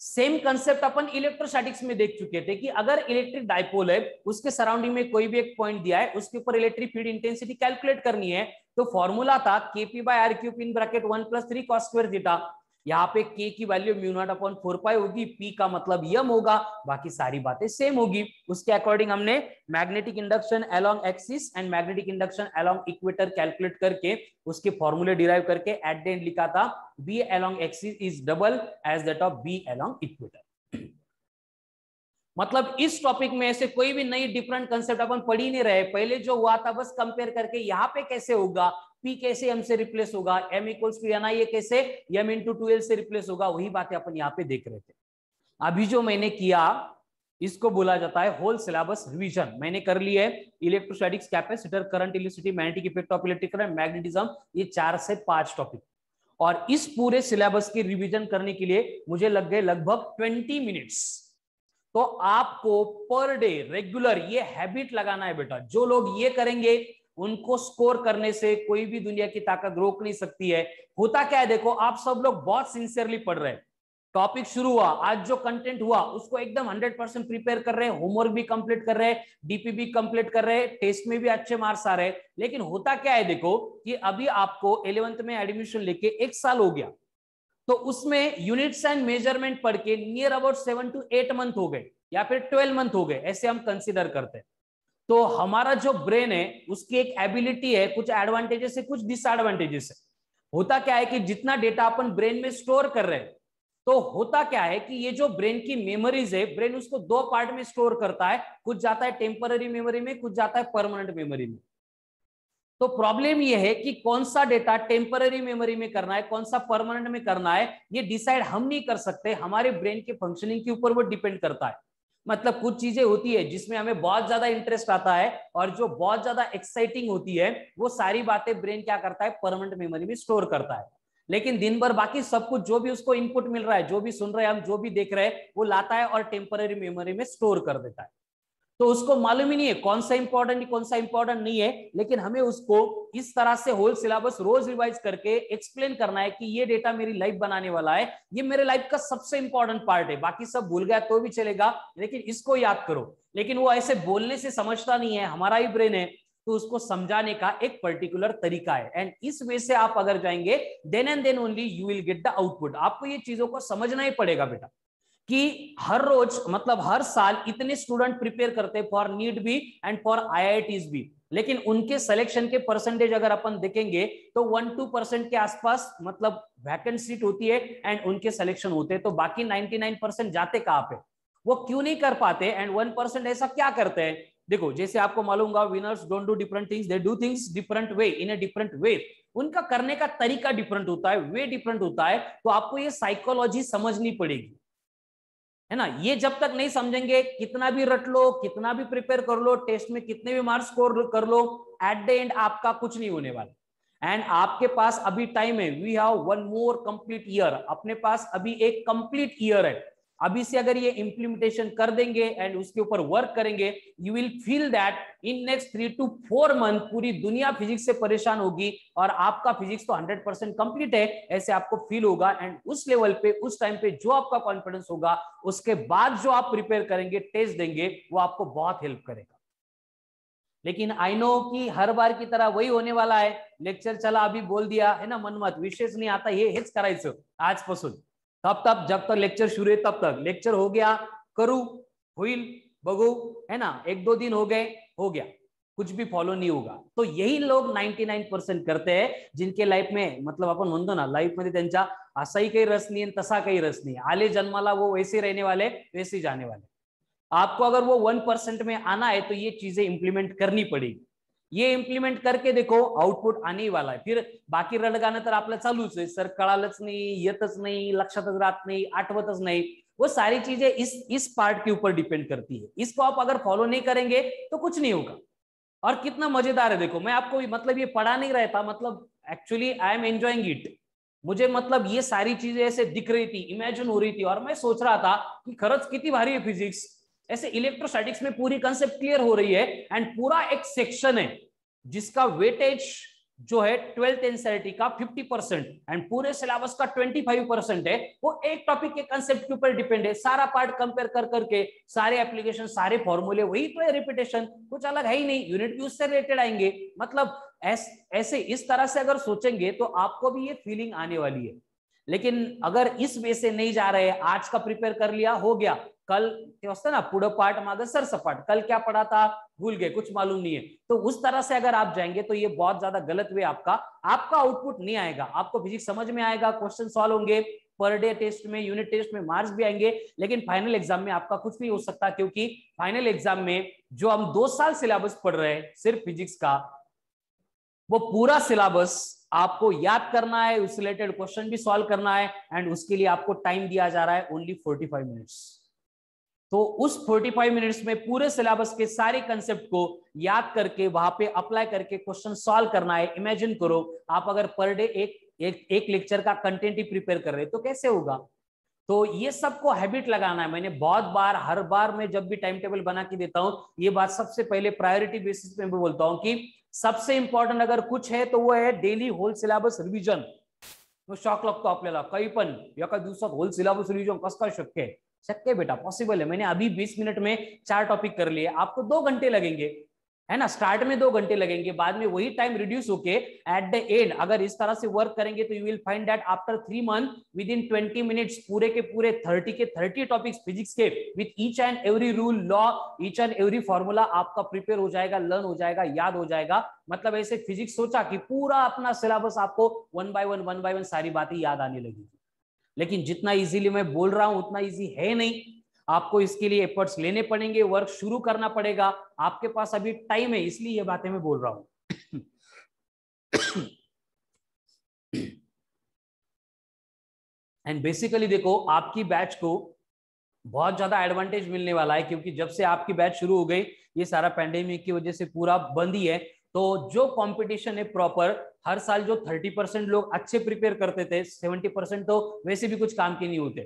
सेम कंसेप्ट अपन इलेक्ट्रोस्टैटिक्स में देख चुके थे कि अगर इलेक्ट्रिक डाइपोल है, उसके सराउंडिंग में कोई भी एक पॉइंट दिया है, उसके ऊपर इलेक्ट्रिक फील्ड इंटेंसिटी कैलकुलेट करनी है, तो फॉर्मूला था Kp/r³ in bracket 1 + 3 cos square theta. यहाँ पे K की वैल्यू μ0/4π होगी, P का मतलब यम होगा, बाकी सारी बातें सेम होगी। उसके अकॉर्डिंग हमने magnetic induction along axis and magnetic induction along equator calculate करके उसके फॉर्मूले डिराइव करके एट द एंड लिखा था B along axis is double as that of B along equator. मतलब इस टॉपिक में ऐसे कोई भी नई डिफरेंट कंसेप्ट अपन पढ़ ही नहीं रहे, पहले जो हुआ था बस कंपेयर करके यहाँ पे कैसे होगा, P कैसे M से रिप्लेस होगा, M = NI कैसे M × 2l से रिप्लेस होगा, वही बातें अपन यहाँ पे देख रहे थे। अभी जो मैंने किया इसको बोला जाता है होल सिलेबस रिवीजन। मैंने कर लिया है electrostatics, capacitor, current, electricity, magnetic effect of electric current, magnetism, ये 4 से 5 टॉपिक। और इस पूरे सिलेबस की रिवीजन करने के लिए मुझे लग गए लगभग 20 मिनट्स। तो आपको पर डे रेगुलर ये हैबिट लगाना है बेटा। जो लोग ये करेंगे उनको स्कोर करने से कोई भी दुनिया की ताकत रोक नहीं सकती है। होता क्या है देखो, आप सब लोग बहुत सिंसियरली पढ़ रहे हैं, टॉपिक शुरू हुआ, आज जो कंटेंट हुआ उसको एकदम 100% प्रिपेयर कर रहे हैं, होमवर्क भी कंप्लीट कर रहे हैं, डीपी भी कंप्लीट कर रहे हैं, टेस्ट में भी अच्छे मार्क्स आ रहे हैं। लेकिन होता क्या है देखो कि अभी आपको 11th में एडमिशन लेके 1 साल हो गया, तो उसमें यूनिट्स एंड मेजरमेंट पढ़ के नियर अबाउट 7 to 8 मंथ हो गए या फिर 12 मंथ हो गए, ऐसे हम कंसिडर करते हैं। तो हमारा जो ब्रेन है उसकी एक एबिलिटी है, कुछ एडवांटेजेस है, कुछ डिसएडवांटेजेस है। होता क्या है कि जितना डेटा अपन ब्रेन में स्टोर कर रहे हैं, तो होता क्या है कि ये जो ब्रेन की मेमोरीज है, ब्रेन उसको 2 पार्ट में स्टोर करता है, कुछ जाता है टेम्पररी मेमोरी में, कुछ जाता है परमानेंट मेमोरी में। तो प्रॉब्लम ये है कि कौन सा डेटा टेम्पररी मेमोरी में करना है, कौन सा परमानेंट में करना है, ये डिसाइड हम नहीं कर सकते, हमारे ब्रेन के फंक्शनिंग के ऊपर वो डिपेंड करता है। मतलब कुछ चीजें होती है जिसमें हमें बहुत ज्यादा इंटरेस्ट आता है और जो बहुत ज्यादा एक्साइटिंग होती है, वो सारी बातें ब्रेन क्या करता है, परमानेंट मेमोरी में स्टोर करता है। लेकिन दिन भर बाकी सब कुछ जो भी उसको इनपुट मिल रहा है, जो भी सुन रहे हैं हम, जो भी देख रहे हैं, वो लाता है और टेम्पररी मेमोरी में स्टोर कर देता है। तो उसको मालूम ही नहीं है कौन सा इंपॉर्टेंट कौन सा इंपॉर्टेंट नहीं है। लेकिन हमें उसको इस तरह से होल सिलेबस रोज रिवाइज करके एक्सप्लेन करना है कि ये डेटा मेरी लाइफ बनाने वाला है, ये मेरे लाइफ का सबसे इंपॉर्टेंट पार्ट है, बाकी सब भूल गया तो भी चलेगा लेकिन इसको याद करो। लेकिन वो ऐसे बोलने से समझता नहीं है, हमारा ही ब्रेन है, तो उसको समझाने का एक पर्टिकुलर तरीका है। एंड इस वे से आप अगर जाएंगे, then and then only you will get the output. आपको ये चीजों को समझना ही पड़ेगा बेटा कि हर रोज मतलब हर साल इतने स्टूडेंट प्रिपेयर करते हैं फॉर नीट भी एंड फॉर आईआईटीज भी, लेकिन उनके सिलेक्शन के परसेंटेज अगर अपन देखेंगे तो 1-2% के आसपास मतलब वैकेंट सीट होती है एंड उनके सिलेक्शन होते हैं। तो बाकी 99% जाते कहां पे, वो क्यों नहीं कर पाते एंड 1% ऐसा क्या करते हैं। देखो जैसे आपको मालूम होगा, winners don't do different things, they do things different way, in a different way. उनका करने का तरीका डिफरेंट होता है, वे डिफरेंट होता है। तो आपको ये साइकोलॉजी समझनी पड़ेगी, है ना। ये जब तक नहीं समझेंगे, कितना भी रट लो, कितना भी प्रिपेयर कर लो, टेस्ट में कितने भी मार्क्स स्कोर कर लो, एट द एंड आपका कुछ नहीं होने वाला। एंड आपके पास अभी टाइम है, we have 1 more complete year, अपने पास अभी एक कंप्लीट ईयर है। अभी से अगर ये इंप्लीमेंटेशन कर देंगे एंड उसके ऊपर वर्क करेंगे, you will feel that in next 3 to 4 month पूरी दुनिया फिजिक्स से परेशान होगी और आपका फिजिक्स तो 100% कंप्लीट है, ऐसे आपको फील होगा। एंड उस लेवल पे, उस टाइम पे जो आपका कॉन्फिडेंस होगा, उसके बाद जो आप प्रिपेयर करेंगे, टेस्ट देंगे, वो आपको बहुत हेल्प करेगा। लेकिन आई नो कि हर बार की तरह वही होने वाला है, लेक्चर चला अभी बोल दिया, है ना, मनमत विशेष नहीं आता, हेच करायचं आजपासून। तब तक जब तक लेक्चर शुरू है तब तक, लेक्चर हो गया करू, होईल बघू, है ना, 1-2 दिन हो गए, हो गया, कुछ भी फॉलो नहीं होगा। तो यही लोग 99% करते हैं जिनके लाईफ में, मतलब आपण म्हणतो ना, लाईफ मध्ये त्यांच्या असाही काही रस नाही तसा काही रस नाही, आले जन्माला वो वैसे रहने वाले वैसे जाने वाले। आपको अगर वो 1% में आना है तो ये चीजें इंप्लीमेंट करनी पड़ेगी। ये इंप्लीमेंट करके देखो, आउटपुट आने वाला है। फिर बाकी रडगाणं तर आपलं चालूच आहे, सर कळालंच नाही, येतच नाही, लक्षातच राहत नाही, आठवतच नाही, वो सारी चीजें इस पार्ट के ऊपर डिपेंड करती है। इसको आप अगर फॉलो नहीं करेंगे तो कुछ नहीं होगा। और कितना मजेदार है देखो, मैं आपको मतलब ये पढ़ा नहीं रहा था, मतलब actually I am enjoying it. मुझे मतलब ये सारी चीजें ऐसे दिख रही थी, इमेजिन हो रही थी, और मैं सोच रहा था कि खरंच किती भारी है फिजिक्स। ऐसे इलेक्ट्रोस्टैटिक्स में पूरी कंसेप्ट क्लियर हो रही है एंड पूरा एक सेक्शन है जिसका वेटेज जो है 12th एनसीईआरटी का 50% एंड पूरे सिलेबस का 25% है, वो एक टॉपिक के कंसेप्ट के ऊपर डिपेंड है। सारा पार्ट कंपेयर कर करके, सारे एप्लीकेशन, सारे फॉर्मूले, वही तो है, रिपीटेशन, कुछ अलग है ही नहीं, यूनिट भी उससे रिलेटेड आएंगे। मतलब ऐसे इस तरह से अगर सोचेंगे तो आपको भी ये फीलिंग आने वाली है। लेकिन अगर इस वे से नहीं जा रहे, आज का प्रिपेयर कर लिया, हो गया, कल ना पुढं पाठ मागे सरसपाट, कल क्या पढ़ा था भूल गए, कुछ मालूम नहीं है, तो उस तरह से अगर आप जाएंगे तो ये बहुत ज्यादा गलत वे, आपका आउटपुट नहीं आएगा। आपको फिजिक्स समझ में आएगा, क्वेश्चन सॉल्व होंगे, पर डे टेस्ट में, यूनिट टेस्ट में मार्क्स भी आएंगे, लेकिन फाइनल एग्जाम में आपका कुछ नहीं हो सकता, क्योंकि फाइनल एग्जाम में जो हम 2 साल सिलेबस पढ़ रहे हैं सिर्फ फिजिक्स का, वो पूरा सिलेबस आपको याद करना है, उस रिलेटेड क्वेश्चन भी सॉल्व करना है, एंड उसके लिए आपको टाइम दिया जा रहा है ओनली 45 मिनट्स। तो उस 45 मिनट्स में पूरे सिलेबस के सारे कंसेप्ट को याद करके वहां पे अप्लाई करके क्वेश्चन सॉल्व करना है। इमेजिन करो आप अगर पर डे एक लेक्चर का कंटेंट ही प्रिपेयर कर रहे तो कैसे होगा। तो ये सबको हैबिट लगाना है। मैंने बहुत बार, हर बार मैं जब भी टाइम टेबल बना के देता हूं, ये बात सबसे पहले प्रायोरिटी बेसिस पे मैं बोलता हूं कि सबसे इंपॉर्टंट अगर कुछ है तो वो है डेली होल सिलेबस रिव्हिजन। तो शॉक लगतो आपल्याला, काही पण एका दिवसात होल सिलेबस रिव्हिजन कसं काय शक्य आहे? शक्य है बेटा, पॉसिबल है। मैंने अभी 20 मिनट में 4 टॉपिक कर लिए, आपको 2 घंटे लगेंगे, है ना। स्टार्ट में 2 घंटे लगेंगे, बाद में वही टाइम रिड्यूस होके एट द एंड अगर इस तरह से वर्क करेंगे तो you will find that after 3 month with in 20 minutes पूरे के पूरे 30 टॉपिक्स फिजिक्स के with each and every rule, law, each and every formula आपका प्रिपेयर हो जाएगा, लर्न हो जाएगा, याद हो जाएगा। मतलब ऐसे फिजिक्स सोचा कि पूरा अपना सिलेबस आपको वन बाय वन सारी बातें याद आने लगेगी। लेकिन जितना इजीली मैं बोल रहा हूं उतना इजी है नहीं, आपको इसके लिए एफर्ट्स लेने पड़ेंगे, वर्क शुरू करना पड़ेगा। आपके पास अभी टाइम है, इसलिए ये बातें मैं बोल रहा हूं। एंड बेसिकली देखो, आपकी बैच को बहुत ज्यादा एडवांटेज मिलने वाला है, क्योंकि जब से आपकी बैच शुरू हो गई, ये सारा पैंडेमिक की वजह से पूरा बंद ही है। तो जो कंपटीशन है प्रॉपर, हर साल जो 30% लोग अच्छे प्रिपेयर करते थे, 70% तो वैसे भी कुछ काम के नहीं होते,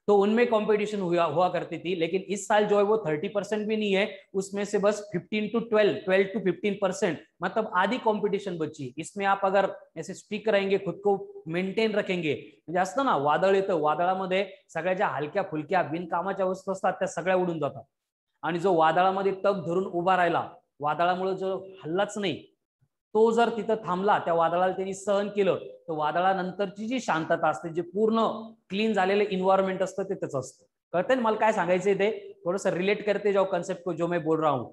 तो उनमें कंपटीशन हुआ करती थी। लेकिन इस साल जो है वो 30% भी नहीं है, उसमें से बस 15 to 12 to 15%, मतलब आधी कंपटीशन बची। इसमें आप अगर ऐसे स्टिक रहेंगे, खुद को मेंटेन रखेंगे, म्हणजे असतं ना वादळ येतं, वादळामध्ये सगळ्या ज्या हलक्या फुलक्या बिनकामाच्या वस्तू असतात त्या सगळ्या उडून जातात, आणि जो वादळामध्ये तग धरून उभा राहिला, वादळामुळे जो हल्लाच नाही, तो जर तिथं थांबला, त्या वादळाला त्यांनी सहन केलं, तर वादळानंतरची जी शांतता असते, जे पूर्ण क्लीन झालेलं इन्व्हायरमेंट असतं, ते त्याच असतं। कळतंय ना मला काय सांगायचंय ते? थोड़ा सा रिलेट करते जाओ कंसेप्ट को जो मैं बोल रहा हूं।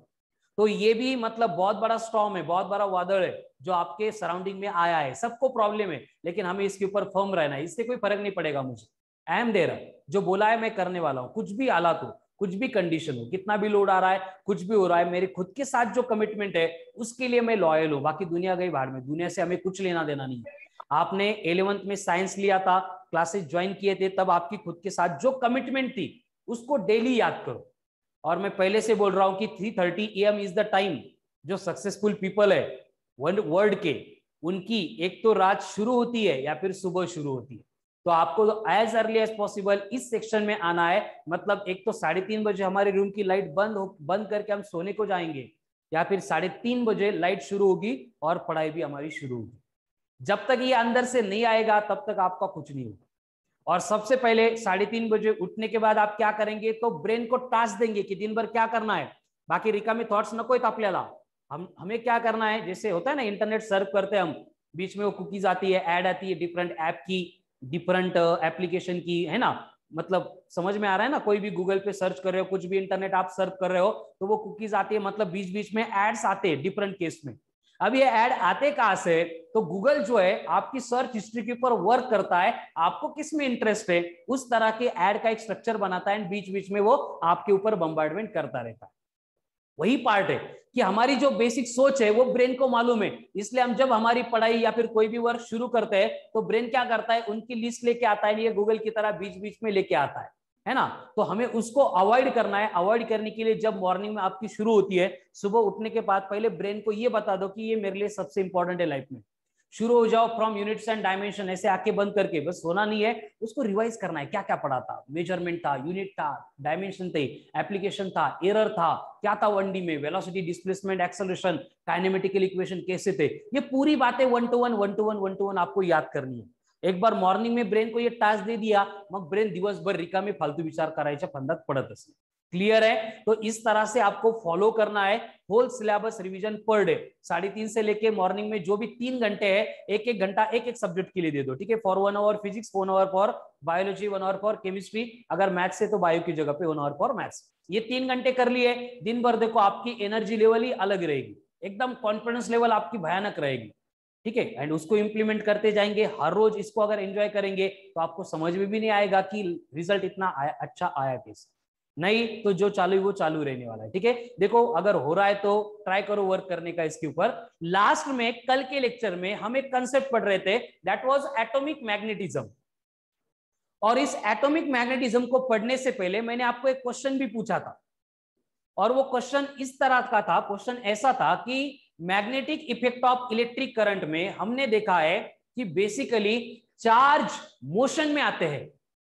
तो ये भी मतलब बहुत बड़ा स्टॉर्म है, बहुत बड़ा वादळ है जो आपके सराउंडिंग में आया है। सबको प्रॉब्लम है, लेकिन हमें इसके ऊपर फर्म रहना है, इससे कोई फर्क नहीं पड़ेगा मुझे। आई एम देयर, जो बोला है मैं करने वाला हूं, कुछ भी हालात हो, कुछ भी कंडीशन हो, कितना भी लोड आ रहा है, कुछ भी हो रहा है, मेरे खुद के साथ जो कमिटमेंट है उसके लिए मैं लॉयल हूं। बाकी दुनिया गई भाड़ में, दुनिया से हमें कुछ लेना देना नहीं है। आपने 11th में साइंस लिया था, क्लासेस ज्वाइन किए थे, तब आपकी खुद के साथ जो कमिटमेंट थी उसको डेली याद करो। और मैं पहले से बोल रहा हूं कि 3:30 AM इज द टाइम। जो सक्सेसफुल पीपल है वर्ल्ड के, उनकी एक तो रात शुरू होती है या फिर सुबह शुरू होती है। तो आपको एज अर्ली एज पॉसिबल इस सेक्शन में आना है। मतलब एक तो 3:30 बजे हमारे रूम की लाइट बंद करके हम सोने को जाएंगे, या फिर 3:30 बजे लाइट शुरू होगी और पढ़ाई भी हमारी शुरू होगी। जब तक ये अंदर से नहीं आएगा तब तक आपका कुछ नहीं होगा। और सबसे पहले 3:30 बजे उठने के बाद आप क्या करेंगे, तो ब्रेन को टास्क देंगे कि दिन भर क्या करना है। बाकी रिकामी थॉट्स नको आहेत आपल्याला, हमें क्या करना है, जैसे होता है ना इंटरनेट सर्फ करते हैं हम, बीच में वो कुकीज आती है, ऐड आती है डिफरेंट ऐप की, डिफरेंट एप्लीकेशन की, है ना। मतलब समझ में आ रहा है ना, कोई भी गूगल पे सर्च कर रहे हो, कुछ भी इंटरनेट आप सर्च कर रहे हो, तो वो कुकीज आती है, मतलब बीच बीच में एड्स आते हैं डिफरेंट केस में। अब ये ऐड आते कहां से, तो गूगल जो है आपकी सर्च हिस्ट्री के ऊपर वर्क करता है, आपको किस में इंटरेस्ट है उस तरह के ऐड का एक स्ट्रक्चर बनाता है, बीच बीच में वो आपके ऊपर बम्बार्डमेंट करता रहता है। वही पार्ट है कि हमारी जो बेसिक सोच है वो ब्रेन को मालूम है, इसलिए हम जब हमारी पढ़ाई या फिर कोई भी वर्क शुरू करते हैं तो ब्रेन क्या करता है, उनकी लिस्ट लेके आता है, ये गूगल की तरह बीच बीच में लेके आता है ना। तो हमें उसको अवॉइड करना है। अवॉइड करने के लिए जब मॉर्निंग में आपकी शुरू होती है, सुबह उठने के बाद पहले ब्रेन को ये बता दो कि ये मेरे लिए सबसे इंपॉर्टेंट है लाइफ में। शुरू हो जाओ फ्रॉम यूनिट्स एंड डायमेंशन, ऐसे आंखें बंद करके, बस सोना नहीं है, उसको रिवाइज करना है। क्या क्या पढ़ा था, मेजरमेंट था, यूनिट था, डायमेंशन थे, एप्लीकेशन था, एरर था, क्या था 1D में, velocity, displacement, acceleration, kinematical equation कैसे थे, ये पूरी बातें 1 to 1 आपको याद करनी है। एक बार मॉर्निंग में ब्रेन को ये टास्क दे दिया, मग ब्रेन दिवसभर रिकामे फालतू विचार करायच्या फंदात पडतच नाही। क्लियर है? तो इस तरह से आपको फॉलो करना है whole syllabus revision per day. 3:30 से लेके मॉर्निंग में जो भी 3 घंटे है, एक एक घंटा एक एक सब्जेक्ट के लिए दे दो, ठीक है। For 1 hour physics, 1 hour for biology, 1 hour for chemistry, अगर मैथ्स है तो बायो की जगह पे 1 आवर फॉर मैथ्स। ये 3 घंटे कर लिए, दिन भर देखो आपकी एनर्जी लेवल ही अलग रहेगी, एकदम कॉन्फिडेंस लेवल आपकी भयानक रहेगी, ठीक है। एंड उसको इंप्लीमेंट करते जाएंगे हर रोज। इसको अगर एंजॉय करेंगे तो आपको समझ में भी नहीं आएगा कि रिजल्ट इतना अच्छा आया कैसे, नहीं तो जो चालू है वो चालू रहने वाला है, ठीक है। देखो अगर हो रहा है तो ट्राई करो वर्क करने का इसके ऊपर। लास्ट में कल के लेक्चर में हम एक कंसेप्ट पढ़ रहे थे, दैट वाज एटॉमिक मैग्नेटिज्म। और इस एटॉमिक मैग्नेटिज्म को पढ़ने से पहले मैंने आपको एक क्वेश्चन भी पूछा था, और वो क्वेश्चन इस तरह का था, क्वेश्चन ऐसा था कि magnetic effect of electric current में हमने देखा है कि बेसिकली चार्ज मोशन में आते हैं,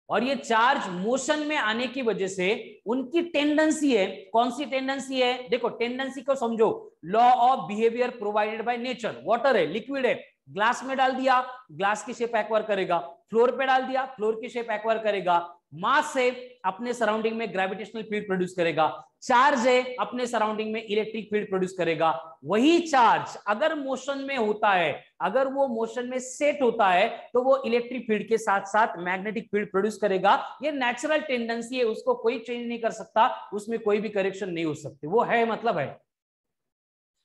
और ये चार्ज मोशन में आने की वजह से उनकी टेंडेंसी है, कौन सी टेंडेंसी है, देखो टेंडेंसी को समझो, law of behaviour provided by nature. Water है, लिक्विड है, ग्लास में डाल दिया, ग्लास की शेप एक्वायर करेगा, फ्लोर पे डाल दिया, फ्लोर की शेप एक्वायर करेगा, मास से अपने सराउंडिंग में ग्रेविटेशनल फील्ड प्रोड्यूस करेगा, चार्ज है अपने सराउंडिंग में इलेक्ट्रिक फील्ड प्रोड्यूस करेगा। वही चार्ज अगर मोशन में होता है, अगर वो मोशन में सेट होता है, तो वो इलेक्ट्रिक फील्ड के साथ साथ मैग्नेटिक फील्ड प्रोड्यूस करेगा। ये नेचुरल टेंडेंसी है, उसको कोई चेंज नहीं कर सकता, उसमें कोई भी करेक्शन नहीं हो सकती, वो है मतलब है।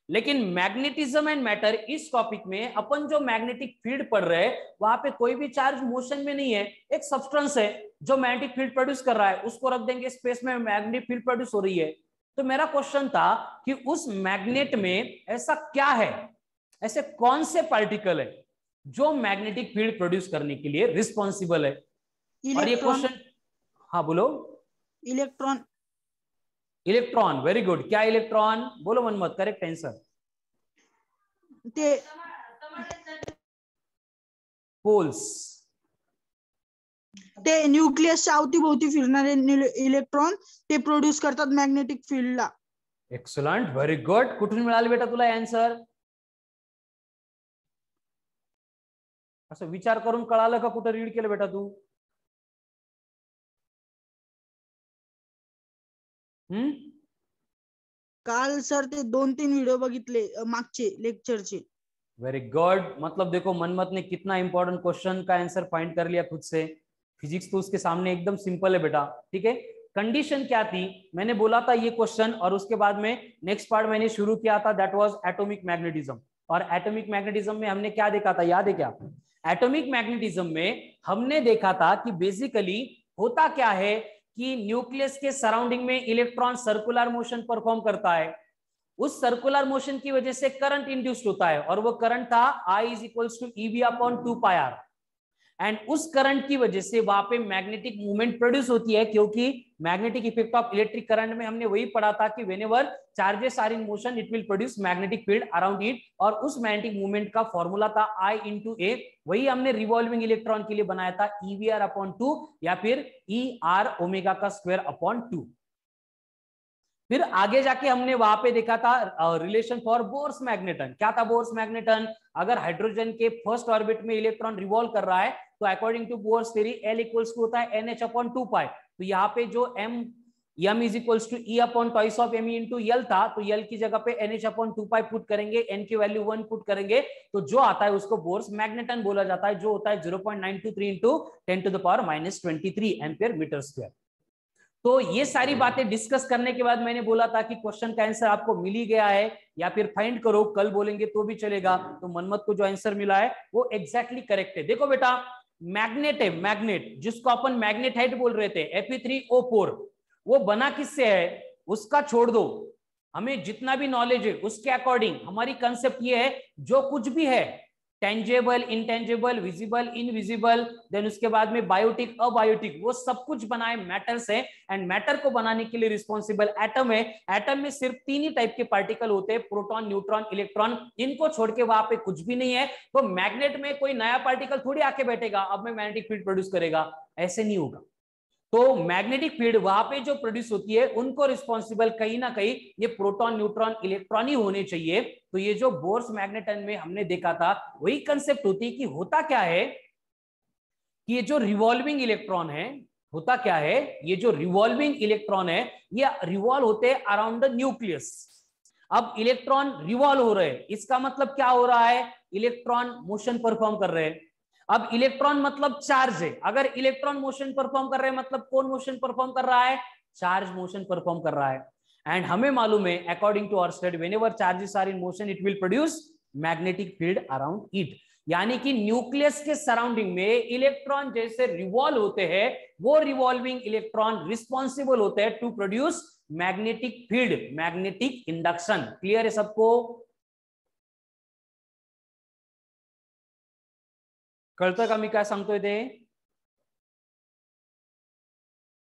लेकिन मैग्नेटिज्म एंड मैटर इस टॉपिक में अपन जो मैग्नेटिक फील्ड पढ़ रहे हैं, वहां पे कोई भी चार्ज मोशन में नहीं है, एक सब्सटेंस है जो मैग्नेटिक फील्ड प्रोड्यूस कर रहा है, उसको रख देंगे स्पेस में, मैग्नेटिक फील्ड प्रोड्यूस हो रही है। तो मेरा क्वेश्चन था कि उस मैग्नेट में ऐसा क्या है, ऐसे कौन से पार्टिकल है जो मैग्नेटिक फील्ड प्रोड्यूस करने के लिए रिस्पॉन्सिबल है। और ये इलेक्ट्रॉन। क्वेश्चन, हाँ बोलो। इलेक्ट्रॉन। Electron, very good. क्या इलेक्ट्रॉन, बोलो मनमत, करेक्ट आंसर। ते पोल्स, ते न्यूक्लियसच्या अवतीभोवती फिरणारे इलेक्ट्रॉन ते प्रोड्यूस करतात मॅग्नेटिक फील्डला. Excellent, very good. कुठून मिळालं बेटा तुला आन्सर? असं विचार करून कळालं का, कुठं रीड केलं बेटा तू? काल सर ते 2-3 व्हिडिओ बघितले मागचे लेक्चरचे. Very good. मतलब देखो मनमत ने कितना इंपॉर्टेंट क्वेश्चन का आंसर फाइंड कर लिया खुद से। फिजिक्स तो उसके सामने एकदम सिंपल है बेटा, ठीक है। कंडीशन क्या थी, मैंने बोला था ये क्वेश्चन, और उसके बाद में नेक्स्ट पार्ट मैंने शुरू किया था, दैट वाज एटॉमिक मैग्नेटिज्म। और एटॉमिक मैग्नेटिज्म में हमने क्या देखा था, याद है क्या? एटॉमिक मैग्नेटिज्म में हमने देखा था कि बेसिकली होता क्या है कि न्यूक्लियस के सराउंडिंग में इलेक्ट्रॉन सर्कुलर मोशन परफॉर्म करता है, उस सर्कुलर मोशन की वजह से करंट इंड्यूस्ड होता है, और वो करंट था I is equals to EV upon 2 pi r. And उस करंट की वजह से वहां पे मैग्नेटिक मूवमेंट प्रोड्यूस होती है, क्योंकि magnetic effect of electric current में हमने वही पढ़ा था कि whenever charges are in motion it will produce magnetic field around it, और उस मैग्नेटिक मूवमेंट का फॉर्मूला था I इंटू ए। वही हमने रिवॉल्विंग इलेक्ट्रॉन के लिए बनाया था, EVR अपॉन 2 या फिर ER ओमेगा का स्क्वायर अपॉन 2। फिर आगे जाके हमने वहां पे देखा था रिलेशन फॉर बोर्स मैग्नेटन। क्या था बोर्स मैग्नेटन? अगर हाइड्रोजन के फर्स्ट ऑर्बिट में इलेक्ट्रॉन रिवॉल्व कर रहा है, तो according to Bohr's theory L equals to होता है NH अपॉन 2 पाई। तो यहाँ पे जो m is equals to E upon twice of M into L था, तो L की जगह पे NH अपॉन 2 पाई पुट करेंगे, N की वैल्यू 1 पुट करेंगे, तो जो आता है उसको बोर्स मैग्नेटन बोला जाता है, जो होता है 0.923 into 10 to the power -23 ampere metre square. तो ये सारी बातें डिस्कस करने के बाद मैंने बोला था कि क्वेश्चन का आंसर आपको मिल ही गया है, या फिर फाइंड करो, कल बोलेंगे तो भी चलेगा। तो मनमत को जो आंसर मिला है वो एग्जैक्टली करेक्ट है। देखो बेटा, मैग्नेट है, मैग्नेट जिसको अपन मैग्नेटाइट बोल रहे थे Fe3O4, वो बना किससे है उसका छोड़ दो, हमें जितना भी नॉलेज है उसके अकॉर्डिंग हमारी कंसेप्ट ये है, जो कुछ भी है tangible, intangible, visible, invisible, then उसके बाद में बायोटिक, अबायोटिक, वो सब कुछ बनाए मैटर से। एंड मैटर को बनाने के लिए रिस्पॉन्सिबल एटम है। एटम में सिर्फ 3 ही टाइप के पार्टिकल होते हैं, प्रोटॉन, न्यूट्रॉन, इलेक्ट्रॉन, इनको छोड़ के वहां पे कुछ भी नहीं है। तो मैग्नेट में कोई नया पार्टिकल थोड़ी आके बैठेगा अब मैं मैग्नेटिक फील्ड प्रोड्यूस करेगा, ऐसे नहीं होगा। तो मैग्नेटिक फील्ड वहां पे जो प्रोड्यूस होती है उनको रिस्पॉन्सिबल कहीं ना कहीं ये प्रोटॉन, न्यूट्रॉन, इलेक्ट्रॉन ही होने चाहिए। तो ये जो बोर्स मैग्नेटन में हमने देखा था वही कंसेप्ट होती है कि होता क्या है कि ये जो रिवॉल्विंग इलेक्ट्रॉन है, होता क्या है, ये जो रिवॉल्विंग इलेक्ट्रॉन है ये रिवॉल्व होते हैं अराउंड द न्यूक्लियस। अब इलेक्ट्रॉन रिवॉल्व हो रहे हैं, इसका मतलब क्या हो रहा है, इलेक्ट्रॉन मोशन परफॉर्म कर रहे हैं। अब इलेक्ट्रॉन मतलब चार्ज है, अगर इलेक्ट्रॉन मोशन परफॉर्म कर रहे हैं मतलब कौन मोशन परफॉर्म कर रहा है, चार्ज मोशन परफॉर्म कर रहा है। एंड हमें मालूम है according to Oersted whenever charges are in motion it will produce magnetic field around it. यानी कि न्यूक्लियस के सराउंडिंग में इलेक्ट्रॉन जैसे रिवॉल्व होते हैं, वो रिवॉल्विंग इलेक्ट्रॉन रिस्पॉन्सिबल होते हैं to produce magnetic field, magnetic induction. Clear है सबको? कळतं का मी काय सांगतोय ते?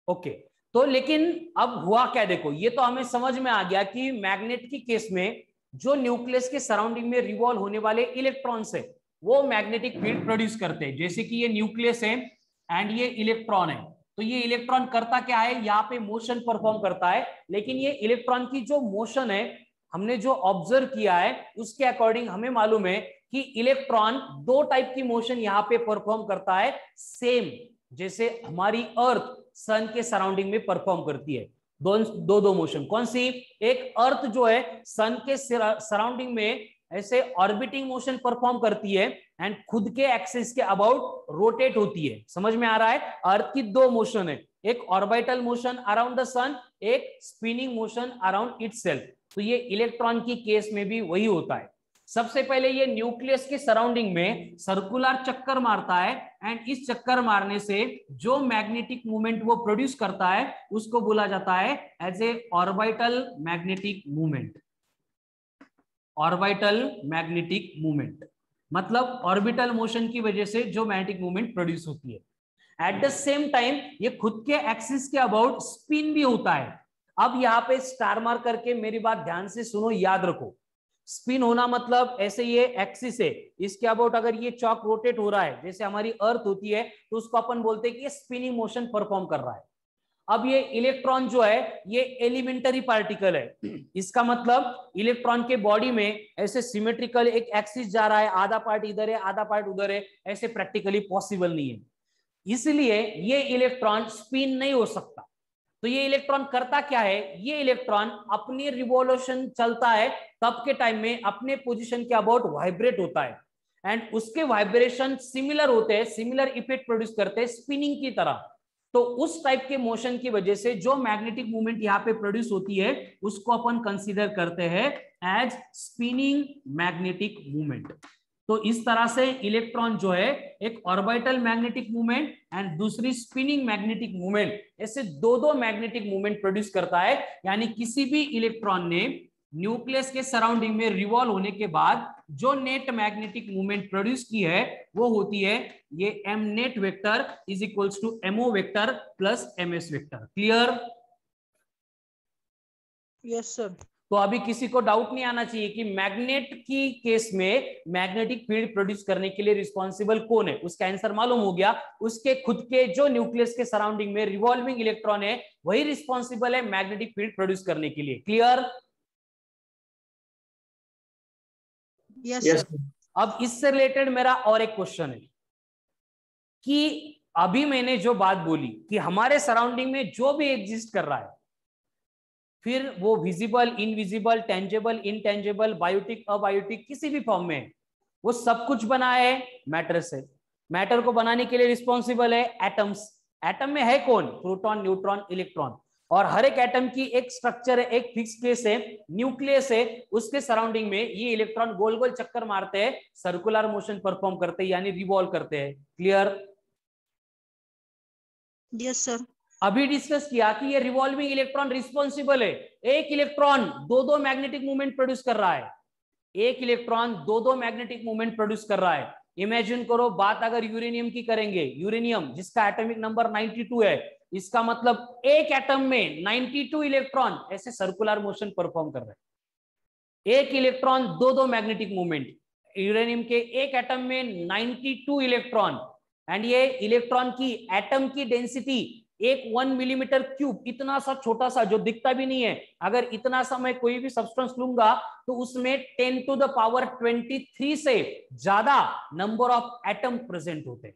ओके, तो लेकिन अब हुआ क्या, देखो ये तो हमें समझ में आ गया कि मैग्नेट की केस में जो न्यूक्लियस के सराउंडिंग में रिवॉल्व होने वाले इलेक्ट्रॉन्स है वो मैग्नेटिक फील्ड प्रोड्यूस करते हैं। जैसे कि ये न्यूक्लियस है एंड ये इलेक्ट्रॉन है, तो ये इलेक्ट्रॉन करता क्या है, यहाँ पे मोशन परफॉर्म करता है। लेकिन ये इलेक्ट्रॉन की जो मोशन है हमने जो ऑब्जर्व किया है उसके अकॉर्डिंग हमें मालूम है कि इलेक्ट्रॉन दो टाइप की मोशन यहाँ पे परफॉर्म करता है सेम, जैसे हमारी अर्थ सन के सराउंडिंग में परफॉर्म करती है। दो मोशन कौन सी, एक अर्थ जो है सन के सराउंडिंग में ऐसे ऑर्बिटिंग मोशन परफॉर्म करती है एंड खुद के एक्सिस के अबाउट रोटेट होती है। समझ में आ रहा है, अर्थ की दो मोशन है, एक ऑर्बिटल मोशन अराउंड द सन, एक स्पिनिंग मोशन अराउंड इटसेल्फ। तो ये इलेक्ट्रॉन की केस में भी वही होता है। सबसे पहले ये न्यूक्लियस के सराउंडिंग में सर्कुलर चक्कर मारता है एंड इस चक्कर मारने से जो मैग्नेटिक मूवमेंट वो प्रोड्यूस करता है उसको बोला जाता है as a orbital magnetic movement. Orbital magnetic movement मतलब ऑर्बिटल मोशन की वजह से जो मैग्नेटिक मूवमेंट प्रोड्यूस होती है। एट द सेम टाइम ये खुद के एक्सिस के अबाउट स्पिन भी होता है। अब यहाँ पे स्टार मार्क करके मेरी बात ध्यान से सुनो, याद रखो। स्पिन होना मतलब ऐसे ये एक्सिस है, इसके अबाउट अगर ये चॉक रोटेट हो रहा है जैसे हमारी अर्थ होती है तो उसको अपन बोलते हैं कि ये स्पिनिंग मोशन परफॉर्म कर रहा है। अब ये इलेक्ट्रॉन जो है ये एलिमेंटरी पार्टिकल है, इसका मतलब इलेक्ट्रॉन के बॉडी में ऐसे सिमेट्रिकल एक एक्सिस जा रहा है, आधा पार्ट इधर है आधा पार्ट उधर है, ऐसे प्रैक्टिकली पॉसिबल नहीं है। इसलिए ये इलेक्ट्रॉन स्पिन नहीं हो सकता। तो ये इलेक्ट्रॉन करता क्या है, ये इलेक्ट्रॉन अपनी रिवॉल्यूशन चलता है तब के टाइम में अपने पोजीशन के अबाउट वाइब्रेट होता है एंड उसके वाइब्रेशन सिमिलर होते हैं, सिमिलर इफेक्ट प्रोड्यूस करते हैं स्पिनिंग की तरह। तो उस टाइप के मोशन की वजह से जो मैग्नेटिक मूवमेंट यहाँ पे प्रोड्यूस होती है उसको अपन कंसीडर करते हैं एज स्पिनिंग मैग्नेटिक मूवमेंट। तो इस तरह से इलेक्ट्रॉन जो है एक ऑर्बिटल मैग्नेटिक मूवमेंट एंड दूसरी स्पिनिंग मैग्नेटिक मूवमेंट, ऐसे दो मैग्नेटिक मूवमेंट प्रोड्यूस करता है। यानी किसी भी इलेक्ट्रॉन ने न्यूक्लियस के सराउंडिंग में रिवॉल्व होने के बाद जो नेट मैग्नेटिक मूवमेंट प्रोड्यूस की है वो होती है ये M net vector is equals to MO vector plus MS vector. Clear? Yes sir. तो अभी किसी को डाउट नहीं आना चाहिए कि मैग्नेट की केस में मैग्नेटिक फील्ड प्रोड्यूस करने के लिए रिस्पॉन्सिबल कौन है, उसका आंसर मालूम हो गया। उसके खुद के जो न्यूक्लियस के सराउंडिंग में रिवॉल्विंग इलेक्ट्रॉन है वही रिस्पॉन्सिबल है मैग्नेटिक फील्ड प्रोड्यूस करने के लिए। क्लियर? Yes sir. अब इससे रिलेटेड मेरा और एक क्वेश्चन है कि अभी मैंने जो बात बोली कि हमारे सराउंडिंग में जो भी एग्जिस्ट कर रहा है, फिर वो visible, invisible, tangible, intangible, biotic, abiotic, किसी भी फॉर्म में, वो सब कुछ बना है मैटर से। मैटर को बनाने के लिए रिस्पॉन्सिबल है एटम्स। एटम में है कौन, प्रोटॉन, न्यूट्रॉन, इलेक्ट्रॉन। और हर एक एटम की एक स्ट्रक्चर है, एक फिक्स केस है, न्यूक्लियस है, उसके सराउंडिंग में ये इलेक्ट्रॉन गोल गोल चक्कर मारते हैं, सर्कुलर मोशन परफॉर्म करते हैं यानी रिवॉल्व करते हैं। क्लियर? Yes sir. अभी डिस्कस किया कि ये रिवॉल्विंग इलेक्ट्रॉन रिस्पॉन्सिबल है। एक इलेक्ट्रॉन दो मैग्नेटिक मूवमेंट प्रोड्यूस कर रहा है, एक इलेक्ट्रॉन दो मैग्नेटिक मूवमेंट प्रोड्यूस कर रहा है। इमेजिन करो बात अगर यूरेनियम की करेंगे, यूरेनियम जिसका एटॉमिक नंबर 92 है, इसका मतलब एक एटम में 92 इलेक्ट्रॉन ऐसे सर्कुलर मोशन परफॉर्म कर रहे हैं। एक इलेक्ट्रॉन दो मैग्नेटिक मूवमेंट, यूरेनियम के एक एटम में 92 इलेक्ट्रॉन एंड ये इलेक्ट्रॉन की एटम की डेंसिटी एक 1 मिलीमीटर क्यूब, इतना सा छोटा सा जो दिखता भी नहीं है। अगर इतना सा मैं कोई भी सब्सटेंस लूंगा तो उसमें 10 टू द पावर 23 से ज्यादा नंबर ऑफ एटम प्रेजेंट होते हैं।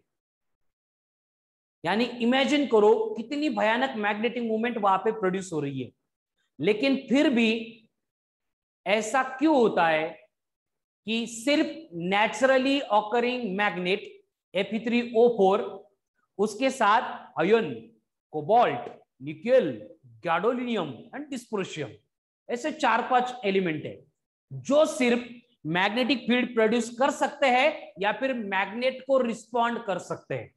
यानी इमेजिन करो कितनी भयानक मैग्नेटिक मूवमेंट वहां पे प्रोड्यूस हो रही है। लेकिन फिर भी ऐसा क्यों होता है कि सिर्फ नेचुरली ऑकरिंग मैग्नेट Fe3O4 उसके साथ iron, cobalt, nickel, gadolinium and dysprosium, ऐसे 4-5 एलिमेंट है जो सिर्फ मैग्नेटिक फील्ड प्रोड्यूस कर सकते हैं या फिर मैग्नेट को रिस्पॉन्ड कर सकते हैं,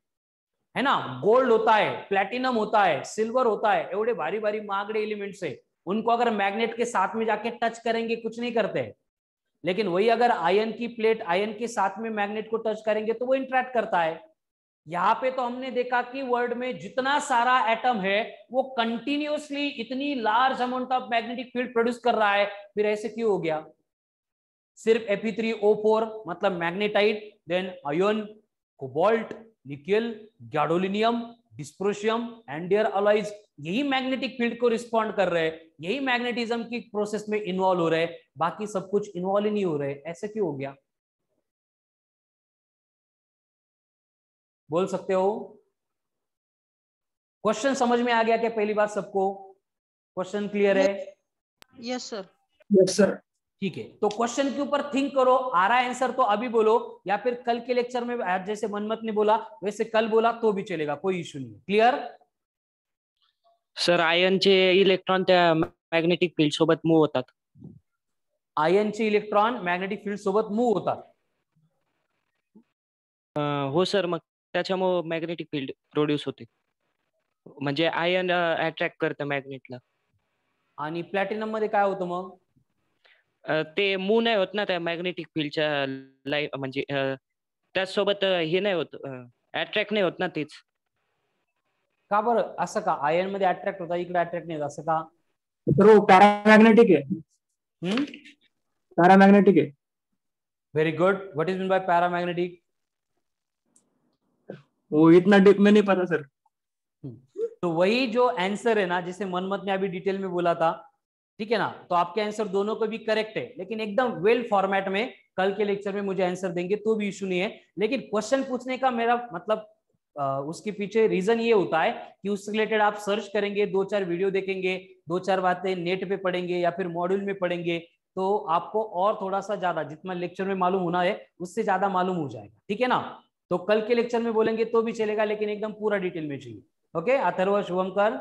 है ना। गोल्ड होता है, प्लैटिनम होता है, सिल्वर होता है, एवढे भारी भारी मागड़े एलिमेंट्स है, उनको अगर मैग्नेट के साथ में जाके टच करेंगे कुछ नहीं करते। लेकिन वही अगर आयन की प्लेट आयन के साथ में मैग्नेट को टच करेंगे तो वो इंटरेक्ट करता है। यहाँ पे तो हमने देखा कि वर्ल्ड में जितना सारा एटम है वो कंटिन्यूअसली इतनी large amount of magnetic field produce कर रहा है, फिर ऐसे क्यों हो गया? सिर्फ Fe3O4 मतलब magnetite, then iron, cobalt, nickel, gadolinium, dysprosium and their alloys, यही मैग्नेटिक फील्ड को रिस्पॉन्ड कर रहे हैं, यही मैग्नेटिज्म की प्रोसेस में इन्वॉल्व हो रहे हैं, बाकी सब कुछ इन्वॉल्व ही नहीं हो रहे, ऐसे क्यों हो गया? बोल सकते हो? क्वेश्चन समझ में आ गया क्या पहली बार सबको? क्वेश्चन क्लियर है? Yes sir. Yes sir. ठीक है, तो क्वेश्चन के ऊपर थिंक करो, आ रहा है आंसर तो अभी बोलो, या फिर कल के लेक्चर में जैसे मनमत ने बोला वैसे कल बोला तो भी चलेगा, कोई इश्यू नहीं। क्लियर? सर आयनचे इलेक्ट्रॉन त्या मॅग्नेटिक फील्ड सोबत मूव्ह होतात. आयनचे इलेक्ट्रॉन मॅग्नेटिक फील्ड सोबत मूव्ह होतात. हो सर, मग त्याच्यामुळे मॅग्नेटिक फील्ड प्रोड्यूस होते, म्हणजे आयन अट्रॅक्ट करतं मॅग्नेटला. आणि प्लॅटिनम मध्ये काय होतं मग? ते मूव्ह नाही होत ना त्या मॅग्नेटिक फील्डच्या म्हणजे त्यासोबत हे नाही होत, अट्रॅक्ट नाही होत ना तेच. का बरं असं का? आयन मध्ये अट्रॅक्ट होता, इकडे अट्रॅक्ट नाही होत, असं का? सर वो पैरामैग्नेटिक है। पैरामैग्नेटिक है। Very good, what is mean by paramagnetic? वो इतना डीप में नहीं पता सर। तो वही जो आंसर है ना, जिसे मनमत ने अभी डिटेल में बोला था, ठीक है ना, तो आपके आंसर दोनों को भी करेक्ट है, लेकिन एकदम वेल फॉर्मेट में कल के लेक्चर में मुझे आंसर देंगे तो भी इशू नहीं है। लेकिन क्वेश्चन पूछने का मेरा मतलब उसके पीछे रीजन ये होता है कि उससे रिलेटेड आप सर्च करेंगे, 2-4 वीडियो देखेंगे, 2-4 बातें नेट पे पढ़ेंगे या फिर मॉड्यूल में पढ़ेंगे, तो आपको और थोड़ा सा ज्यादा जितना लेक्चर में मालूम होना है उससे ज्यादा मालूम हो जाएगा। ठीक है ना? तो कल के लेक्चर में बोलेंगे तो भी चलेगा, लेकिन एकदम पूरा डिटेल में चाहिए। Okay Atharva, Shubhankar?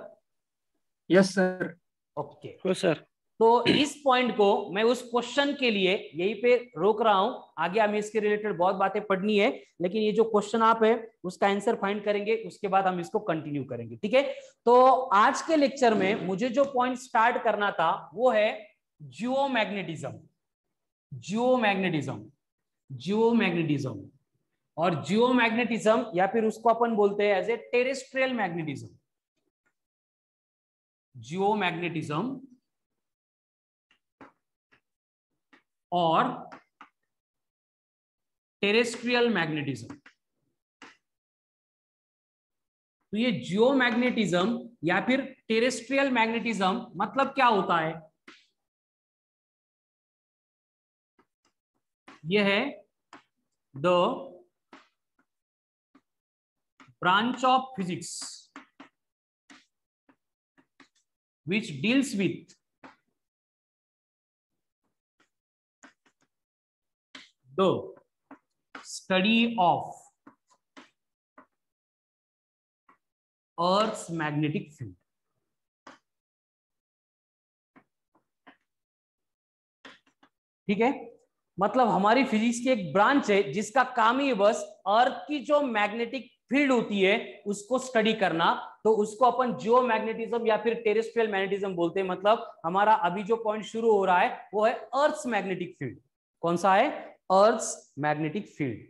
Yes sir. Okay हो सर। तो इस पॉइंट को मैं उस क्वेश्चन के लिए यहीं पे रोक रहा हूं, आगे हमें इसके रिलेटेड बहुत बातें पढ़नी है, लेकिन ये जो क्वेश्चन आप है उसका आंसर फाइंड करेंगे, उसके बाद हम इसको कंटिन्यू करेंगे। ठीक है, तो आज के लेक्चर में मुझे जो पॉइंट स्टार्ट करना था वो है जियोमैग्नेटिज्म। जियोमैग्नेटिज्म, जियोमैग्नेटिज्म और जियोमैग्नेटिज्म या फिर उसको अपन बोलते हैं एज ए टेरेस्ट्रियल मैग्नेटिज्म। जियोमैग्नेटिज्म और टेरेस्ट्रियल मैग्नेटिज्म। तो ये जियोमैग्नेटिज्म या फिर टेरेस्ट्रियल मैग्नेटिज्म मतलब क्या होता है? यह है the branch of physics which deals with the study of Earth's magnetic field। ठीक है, मतलब हमारी फिजिक्स की एक ब्रांच है जिसका काम ही बस अर्थ की जो मैग्नेटिक फील्ड होती है उसको स्टडी करना, तो उसको अपन जियोमैग्नेटिज्म या फिर टेरेस्ट्रियल मैग्नेटिज्म बोलते हैं। मतलब हमारा अभी जो पॉइंट शुरू हो रहा है वो है अर्थ्स मैग्नेटिक फील्ड। कौन सा है? Earth's magnetic field.